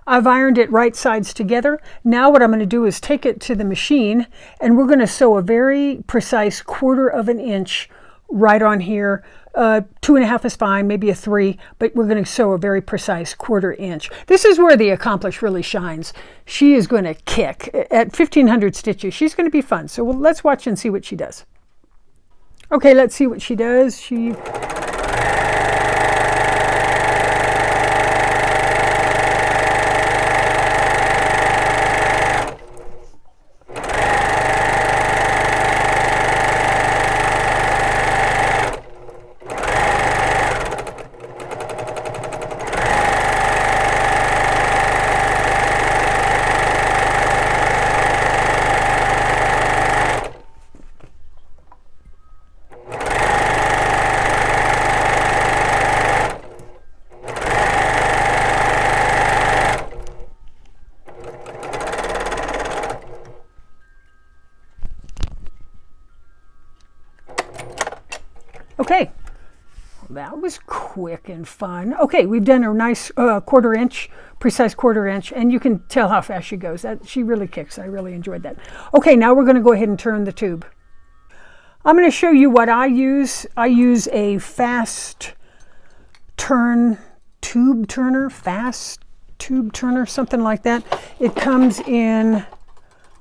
I've ironed it right sides together. Now what I'm going to do is take it to the machine, and we're going to sew a very precise 1/4 inch right on here. 2.5 is fine, maybe a 3, but we're going to sew a very precise 1/4 inch. This is where the Accomplish really shines. She is going to kick. At 1,500 stitches, she's going to be fun. So let's watch and see what she does. Okay, let's see what she does. Okay, that was quick and fun. Okay, we've done a nice 1/4 inch, precise 1/4 inch, and you can tell how fast she goes. She really kicks. I really enjoyed that. Okay, now we're going to go ahead and turn the tube. I'm going to show you what I use. I use a fast tube turner, something like that. It comes in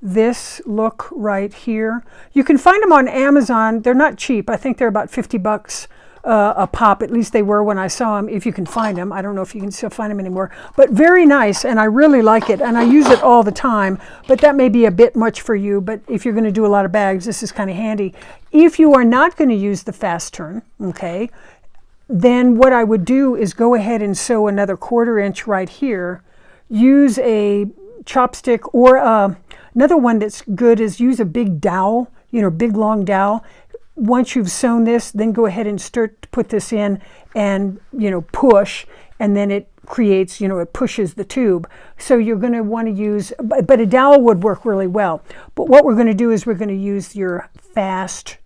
this look right here. You can find them on Amazon. They're not cheap. I think they're about 50 bucks a pop. At least they were when I saw them, if you can find them. I don't know if you can still find them anymore, but very nice, and I really like it, and I use it all the time, but that may be a bit much for you. But if you're going to do a lot of bags, this is kind of handy. If you are not going to use the fast turn, okay, then what I would do is go ahead and sew another 1/4 inch right here. Use a chopstick, or another one that's good is use a big dowel, big long dowel. Once you've sewn this, then go ahead and start to put this in and, push, and then it creates, it pushes the tube. So you're going to want to use, but a dowel would work really well. But what we're going to do is we're going to use your fast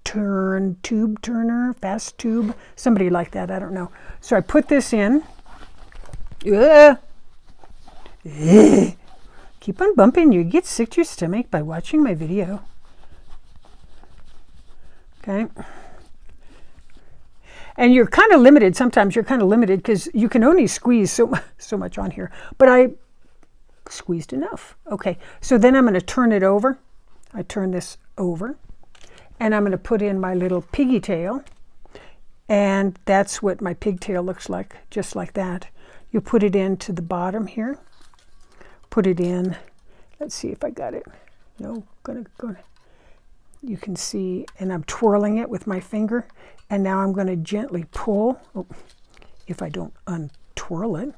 turner, fast tube, somebody like that, I don't know. So I put this in. Keep on bumping, you get sick to your stomach by watching my video. Okay. And you're kind of limited, sometimes you're kind of limited because you can only squeeze so much on here, but I squeezed enough. Okay, so then I'm going to turn it over. I turn this over, and I'm going to put in my little piggy tail, and that's what my pigtail looks like, just like that. You put it into the bottom here. Put it in. Let's see if I got it. No, gonna. You can see, and I'm twirling it with my finger, and now I'm going to gently pull. Oh, if I don't untwirl it.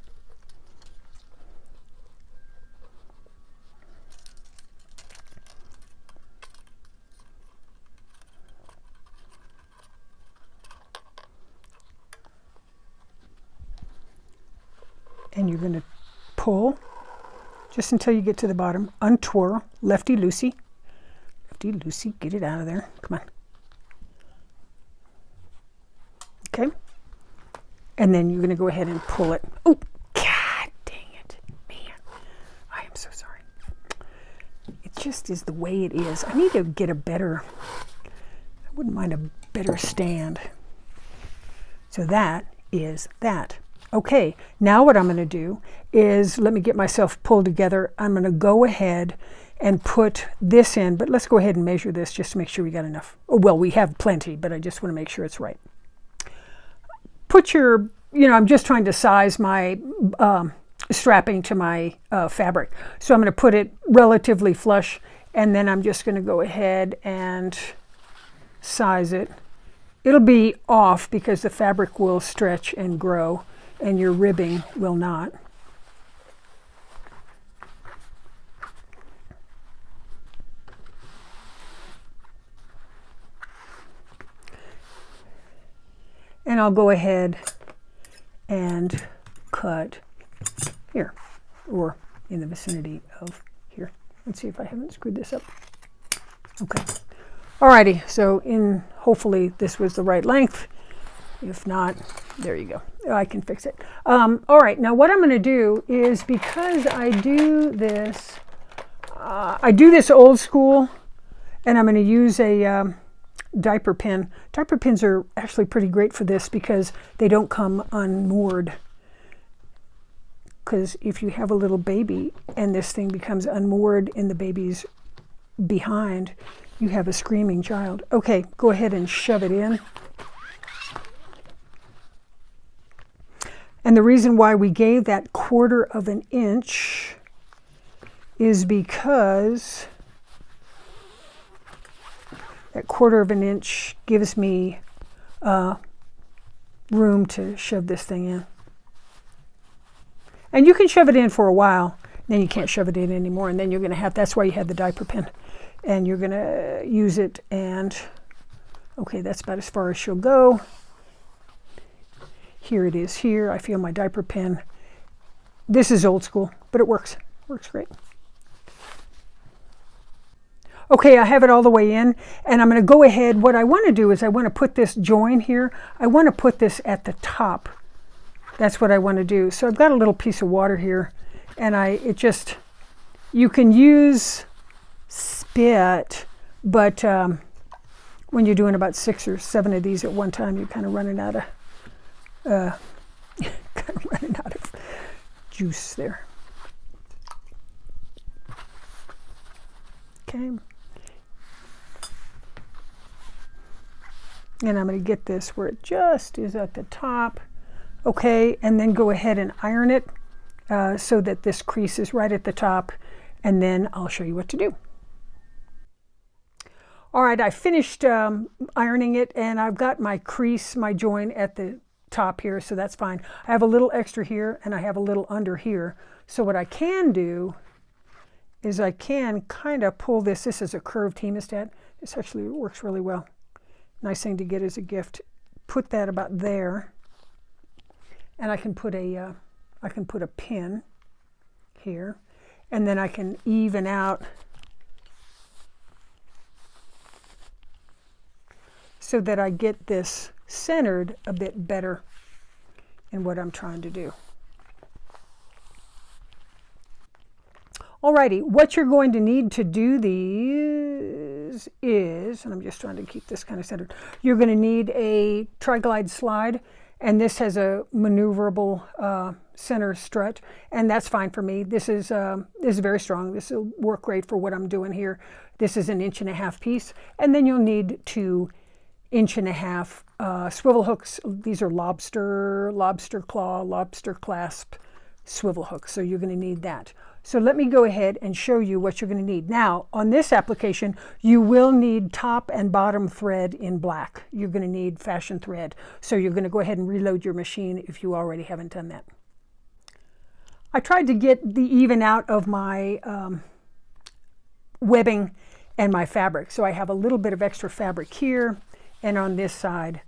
And you're going to pull just until you get to the bottom. Untwirl, lefty-loosey. Lefty-loosey, get it out of there. Come on. Okay. And then you're going to go ahead and pull it. Oh, God dang it. Man, I am so sorry. It just is the way it is. I need to get a better, I wouldn't mind a better stand. So that is that. Okay, now what I'm going to do is, let me get myself pulled together. I'm going to go ahead and put this in, but let's go ahead and measure this just to make sure we got enough. Oh, well, we have plenty, but I just want to make sure it's right. Put your, I'm just trying to size my strapping to my fabric. So I'm going to put it relatively flush, and then I'm just going to go ahead and size it. It'll be off because the fabric will stretch and grow, and your ribbing will not. And I'll go ahead and cut here, or in the vicinity of here. Let's see if I haven't screwed this up. Okay. Alrighty, so hopefully this was the right length. If not, there you go. I can fix it. All right, now what I'm going to do is, because I do this old school, and I'm going to use a diaper pin. Diaper pins are actually pretty great for this because they don't come unmoored. Because if you have a little baby and this thing becomes unmoored in the baby's behind, you have a screaming child. Okay, go ahead and shove it in. And the reason why we gave that 1/4 of an inch is because that 1/4 of an inch gives me room to shove this thing in. And you can shove it in for a while, then you can't shove it in anymore, and then you're going to have, that's why you had the diaper pin. And you're going to use it, and okay, that's about as far as she'll go. Here it is here. I feel my diaper pin. This is old school, but it works. Works great. Okay, I have it all the way in, and I'm going to go ahead. What I want to do is I want to put this join here. I want to put this at the top. That's what I want to do. So I've got a little piece of water here, and you can use spit, but when you're doing about 6 or 7 of these at one time, you're kind of running out of juice there. Okay. And I'm going to get this where it just is at the top. Okay, and then go ahead and iron it so that this crease is right at the top, and then I'll show you what to do. All right, I finished ironing it, and I've got my crease, my join at the top here, so that's fine. I have a little extra here, and I have a little under here. So what I can do is I can kind of pull this. This is a curved hemostat. This actually works really well. Nice thing to get as a gift. Put that about there, and I can put a pin here, and then I can even out so that I get this centered a bit better in what I'm trying to do. Alrighty, what you're going to need to do these is, and I'm just trying to keep this kind of centered, you're going to need a tri-glide slide, and this has a maneuverable center strut, and that's fine for me. This is very strong. This will work great for what I'm doing here. This is an 1.5 inch piece, and then you'll need 2 1.5 inch swivel hooks. These are lobster claw, lobster clasp swivel hooks, so you're going to need that. So let me go ahead and show you what you're going to need. Now, on this application, you will need top and bottom thread in black. You're going to need fashion thread. So you're going to go ahead and reload your machine if you already haven't done that. I tried to get the even out of my webbing and my fabric. So I have a little bit of extra fabric here, and on this side,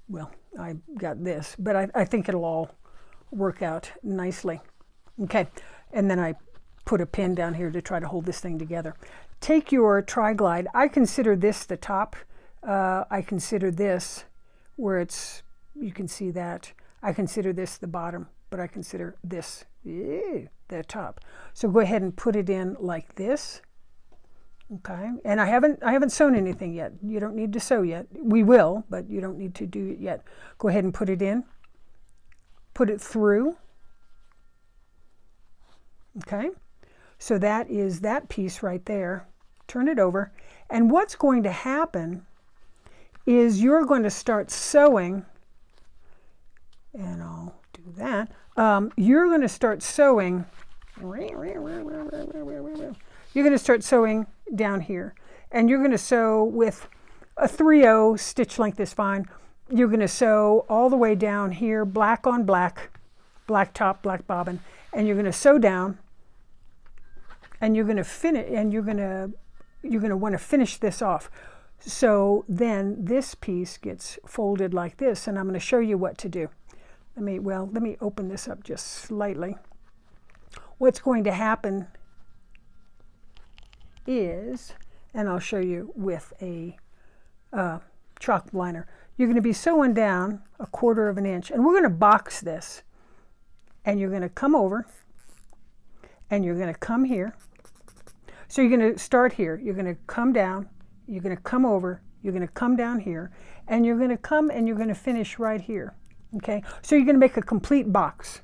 well, I got this, but I think it'll all work out nicely. Okay, and then I put a pin down here to try to hold this thing together. Take your tri-glide. I consider this the top. I consider this where it's, you can see that. I consider this the bottom, but I consider this the top. So go ahead and put it in like this. Okay, and I haven't sewn anything yet. You don't need to sew yet. We will, but you don't need to do it yet. Go ahead and put it in. Put it through. Okay, so that is that piece right there. Turn it over, and what's going to happen is you're going to start sewing, and I'll do that. you're going to start sewing. You're going to start sewing down here, and you're going to sew with a 3/0 stitch length is fine. You're going to sew all the way down here, black on black, black top, black bobbin, and you're going to sew down, and you're going to finish, and you're going to want to finish this off. So then this piece gets folded like this, and I'm going to show you what to do. Let me open this up just slightly. What's going to happen is, and I'll show you with a chalk liner, you're going to be sewing down 1/4 inch, and we're going to box this, and you're going to come over, and you're going to come here. So you're going to start here, you're going to come down, you're going to come over, you're going to come down here, and you're going to come and you're going to finish right here. Okay, so you're going to make a complete box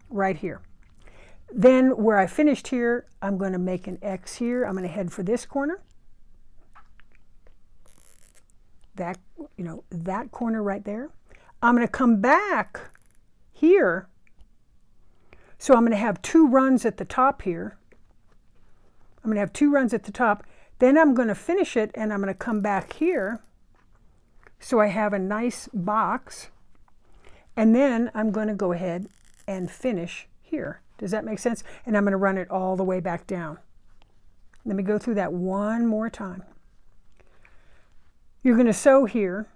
right here. Then where I finished here, I'm going to make an X here. I'm going to head for this corner. That, that corner right there. I'm going to come back here. So I'm going to have 2 runs at the top here. I'm going to have 2 runs at the top. Then I'm going to finish it, and I'm going to come back here. So I have a nice box. And then I'm going to go ahead and finish here. Does that make sense? And I'm going to run it all the way back down. Let me go through that one more time. You're going to sew here.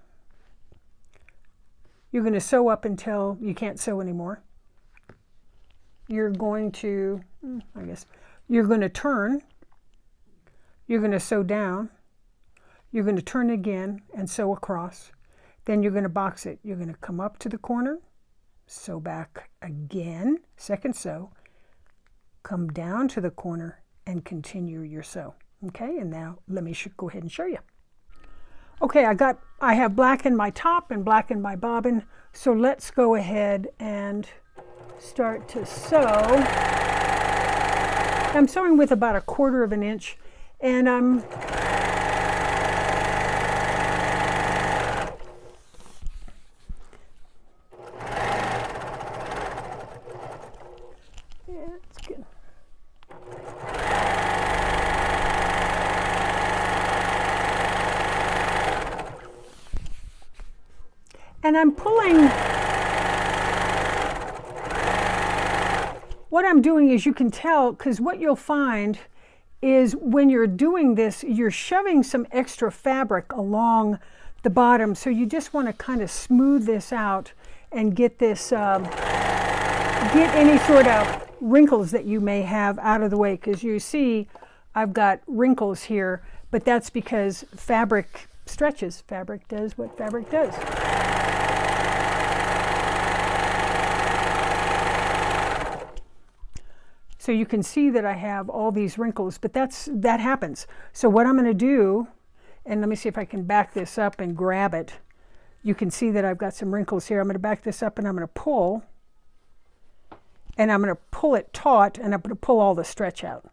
You're going to sew up until you can't sew anymore. You're going to, you're going to turn. You're going to sew down. You're going to turn again and sew across. Then you're going to box it. You're going to come up to the corner, sew back again, second sew, come down to the corner, and continue your sew. Okay, and now let me go ahead and show you. Okay, I have black in my top and black in my bobbin, so let's go ahead and start to sew. I'm sewing with about 1/4 inch, and I'm pulling. What I'm doing is, you can tell, because what you'll find is when you're doing this, you're shoving some extra fabric along the bottom. So you just want to kind of smooth this out and get this, get any sort of wrinkles that you may have out of the way. Because you see, I've got wrinkles here, but that's because fabric stretches. Fabric does what fabric does. So you can see that I have all these wrinkles, but that happens. So what I'm going to do, and let me see if I can back this up and grab it. You can see that I've got some wrinkles here. I'm going to back this up, and I'm going to pull, and I'm going to pull it taut, and I'm going to pull all the stretch out.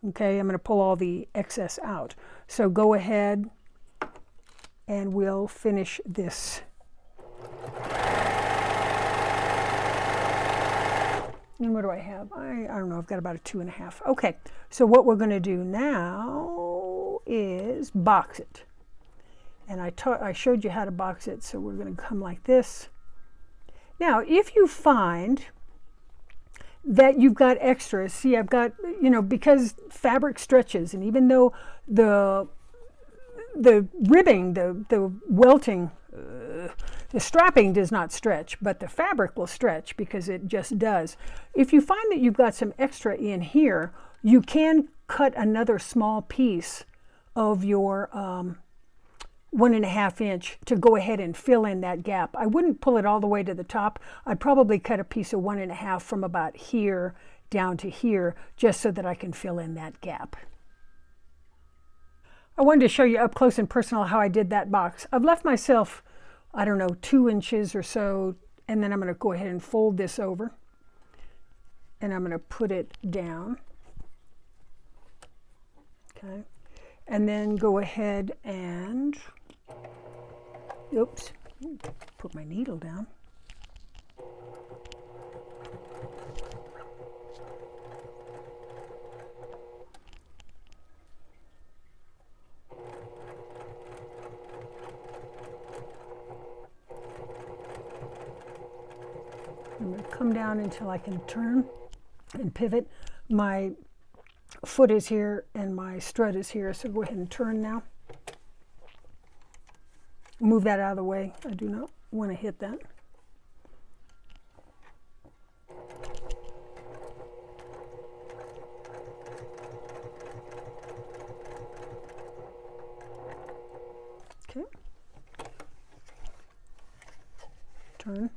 Okay, I'm going to pull all the excess out. So go ahead, and we'll finish this. And what do I have? I don't know, I've got about a 2.5. Okay, so what we're going to do now is box it. And I showed you how to box it, so we're going to come like this. Now, if you find that you've got extras, see, I've got, because fabric stretches, and even though the ribbing, the welting, the strapping does not stretch, but the fabric will stretch because it just does. If you find that you've got some extra in here, you can cut another small piece of your 1.5 inch to go ahead and fill in that gap. I wouldn't pull it all the way to the top. I'd probably cut a piece of 1.5 from about here down to here, just so that I can fill in that gap. I wanted to show you up close and personal how I did that box. I've left myself, I don't know, 2 inches or so, and then I'm going to go ahead and fold this over, and I'm going to put it down. Okay, and then go ahead and, oops, put my needle down. come down until I can turn and pivot. My foot is here and my strut is here, so go ahead and turn now. Move that out of the way. I do not want to hit that. Okay. Turn.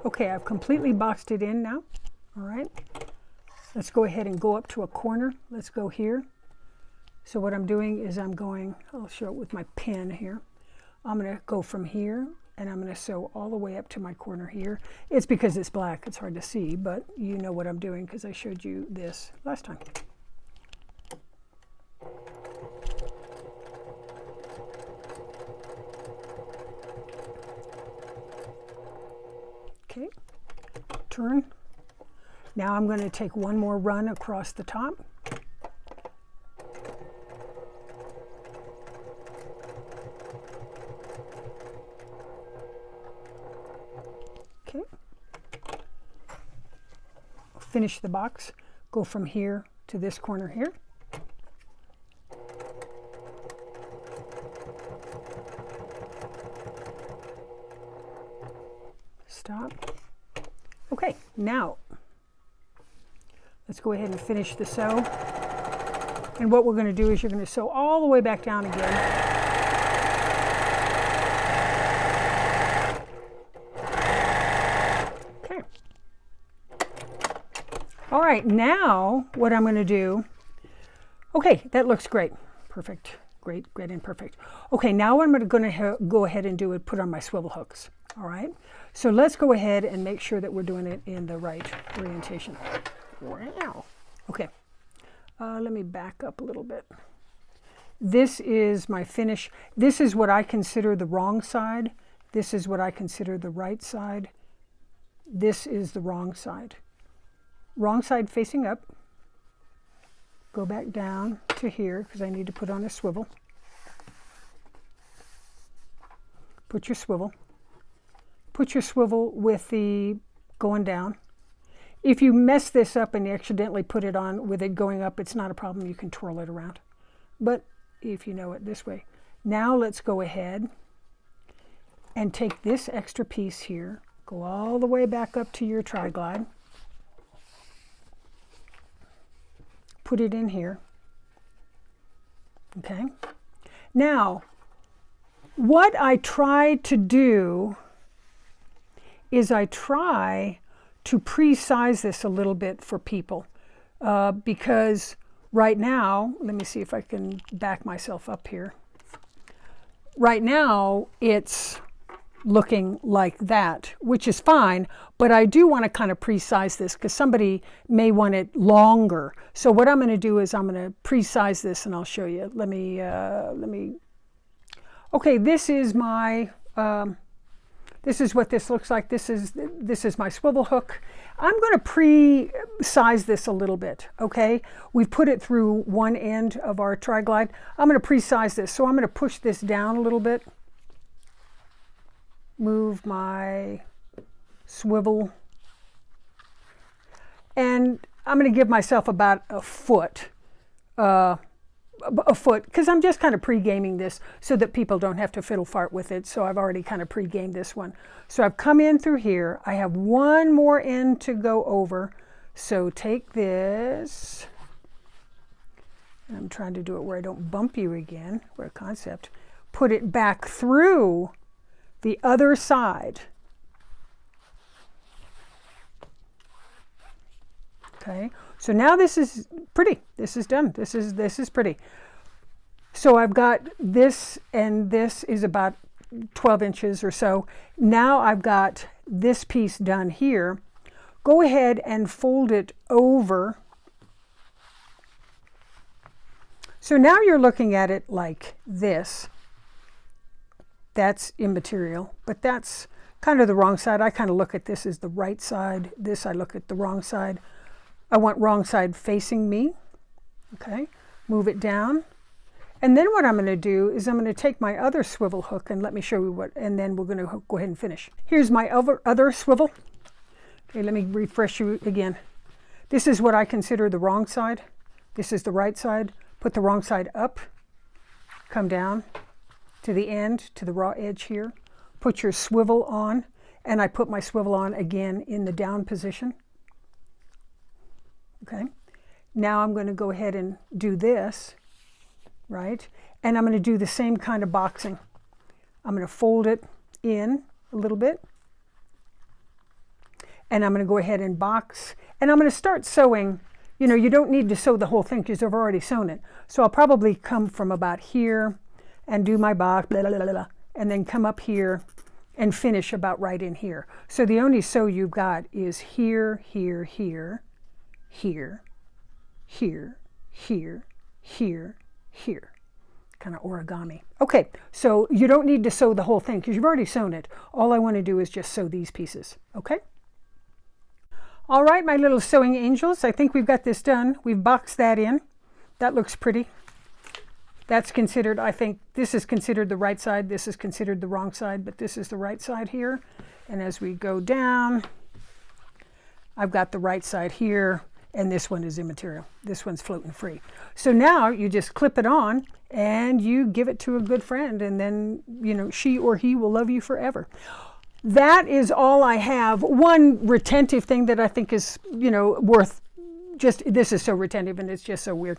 Okay, I've completely boxed it in now. All right, let's go ahead and go up to a corner. Let's go here. So what I'm doing is I'll show it with my pen here. I'm going to go from here and I'm going to sew all the way up to my corner here. It's because it's black, it's hard to see, but you know what I'm doing because I showed you this last time. Okay, turn. Now I'm going to take one more run across the top. Okay. Finish the box. Go from here to this corner here. Stop. Okay, now let's go ahead and finish the sew. And what we're going to do is you're going to sew all the way back down again. Okay. All right, now what I'm going to do, okay, that looks great. Perfect. Great and perfect. Okay, now what I'm going to go ahead and do is put on my swivel hooks. All right, so let's go ahead and make sure that we're doing it in the right orientation. Wow. Okay, let me back up a little bit. This is my finish. This is what I consider the wrong side. This is what I consider the right side. This is the wrong side. Wrong side facing up. Go back down to here because I need to put on a swivel. Put your swivel. Put your swivel with the going down. If you mess this up and you accidentally put it on with it going up, it's not a problem. You can twirl it around. But if you know it this way. Now let's go ahead and take this extra piece here. Go all the way back up to your tri-glide. Put it in here. Okay. Now, what I try to do is I try to pre-size this a little bit for people because right now, let me see if I can back myself up here. Right now, it's looking like that, which is fine, but I do want to kind of pre-size this because somebody may want it longer. So what I'm going to do is I'm going to pre-size this and I'll show you. Let me, okay, this is my, this is what this looks like. This is my swivel hook. I'm going to pre-size this a little bit, okay? We've put it through one end of our tri-glide. I'm going to pre-size this. So I'm going to push this down a little bit. Move my swivel. And I'm going to give myself about a foot, because I'm just kind of pre-gaming this so that people don't have to fiddle fart with it. So I've already kind of pre-gamed this one. So I've come in through here. I have one more end to go over. So take this. And I'm trying to do it where I don't bump you again. What a concept. Put it back through the other side. Okay, so now this is pretty. This is done. This is pretty. So I've got this, and this is about 12 inches or so. Now I've got this piece done here. Go ahead and fold it over. So now you're looking at it like this. that's immaterial, but that's kind of the wrong side. I kind of look at this as the right side. This I look at the wrong side. I want wrong side facing me. Okay, move it down. And then what I'm going to do is I'm going to take my other swivel hook, and let me show you what, and then we're going to go ahead and finish. Here's my other swivel. Okay, let me refresh you again. This is what I consider the wrong side. This is the right side. Put the wrong side up, come down to the end, to the raw edge here. Put your swivel on, and I put my swivel on again in the down position. Okay, now I'm going to go ahead and do this, right? And I'm going to do the same kind of boxing. I'm going to fold it in a little bit, and I'm going to go ahead and box, and I'm going to start sewing. You know, you don't need to sew the whole thing because I've already sewn it. So I'll probably come from about here and do my box, blah, blah, blah, blah, and then come up here and finish about right in here. So the only sew you've got is here, here, here, here, here, here, here, here. Kind of origami. Okay, so you don't need to sew the whole thing because you've already sewn it. All I want to do is just sew these pieces, okay? All right, my little sewing angels, I think we've got this done. We've boxed that in. That looks pretty. That's considered, I think, this is considered the right side. This is considered the wrong side, but this is the right side here. And as we go down, I've got the right side here, and this one is immaterial. This one's floating free. So now you just clip it on and you give it to a good friend, and then, you know, she or he will love you forever. That is all I have. One retentive thing that I think is, you know, worth just, this is so retentive and it's just so weird.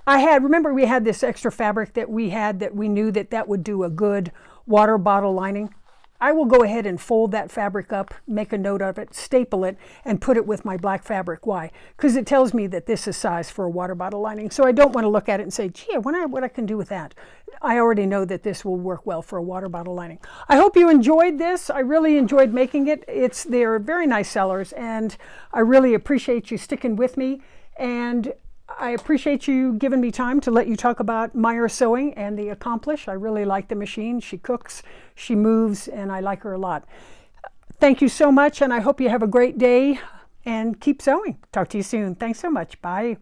Remember we had this extra fabric that we had that we knew that that would do a good water bottle lining. I will go ahead and fold that fabric up, make a note of it, staple it, and put it with my black fabric. Why? Because it tells me that this is size for a water bottle lining. So I don't want to look at it and say, gee, I wonder what I can do with that. I already know that this will work well for a water bottle lining. I hope you enjoyed this. I really enjoyed making it. They're very nice sellers, and I really appreciate you sticking with me. And I appreciate you giving me time to let you talk about Meyer Sewing and the Accomplish. I really like the machine. She cooks, she moves, and I like her a lot. Thank you so much, and I hope you have a great day and keep sewing. Talk to you soon. Thanks so much. Bye.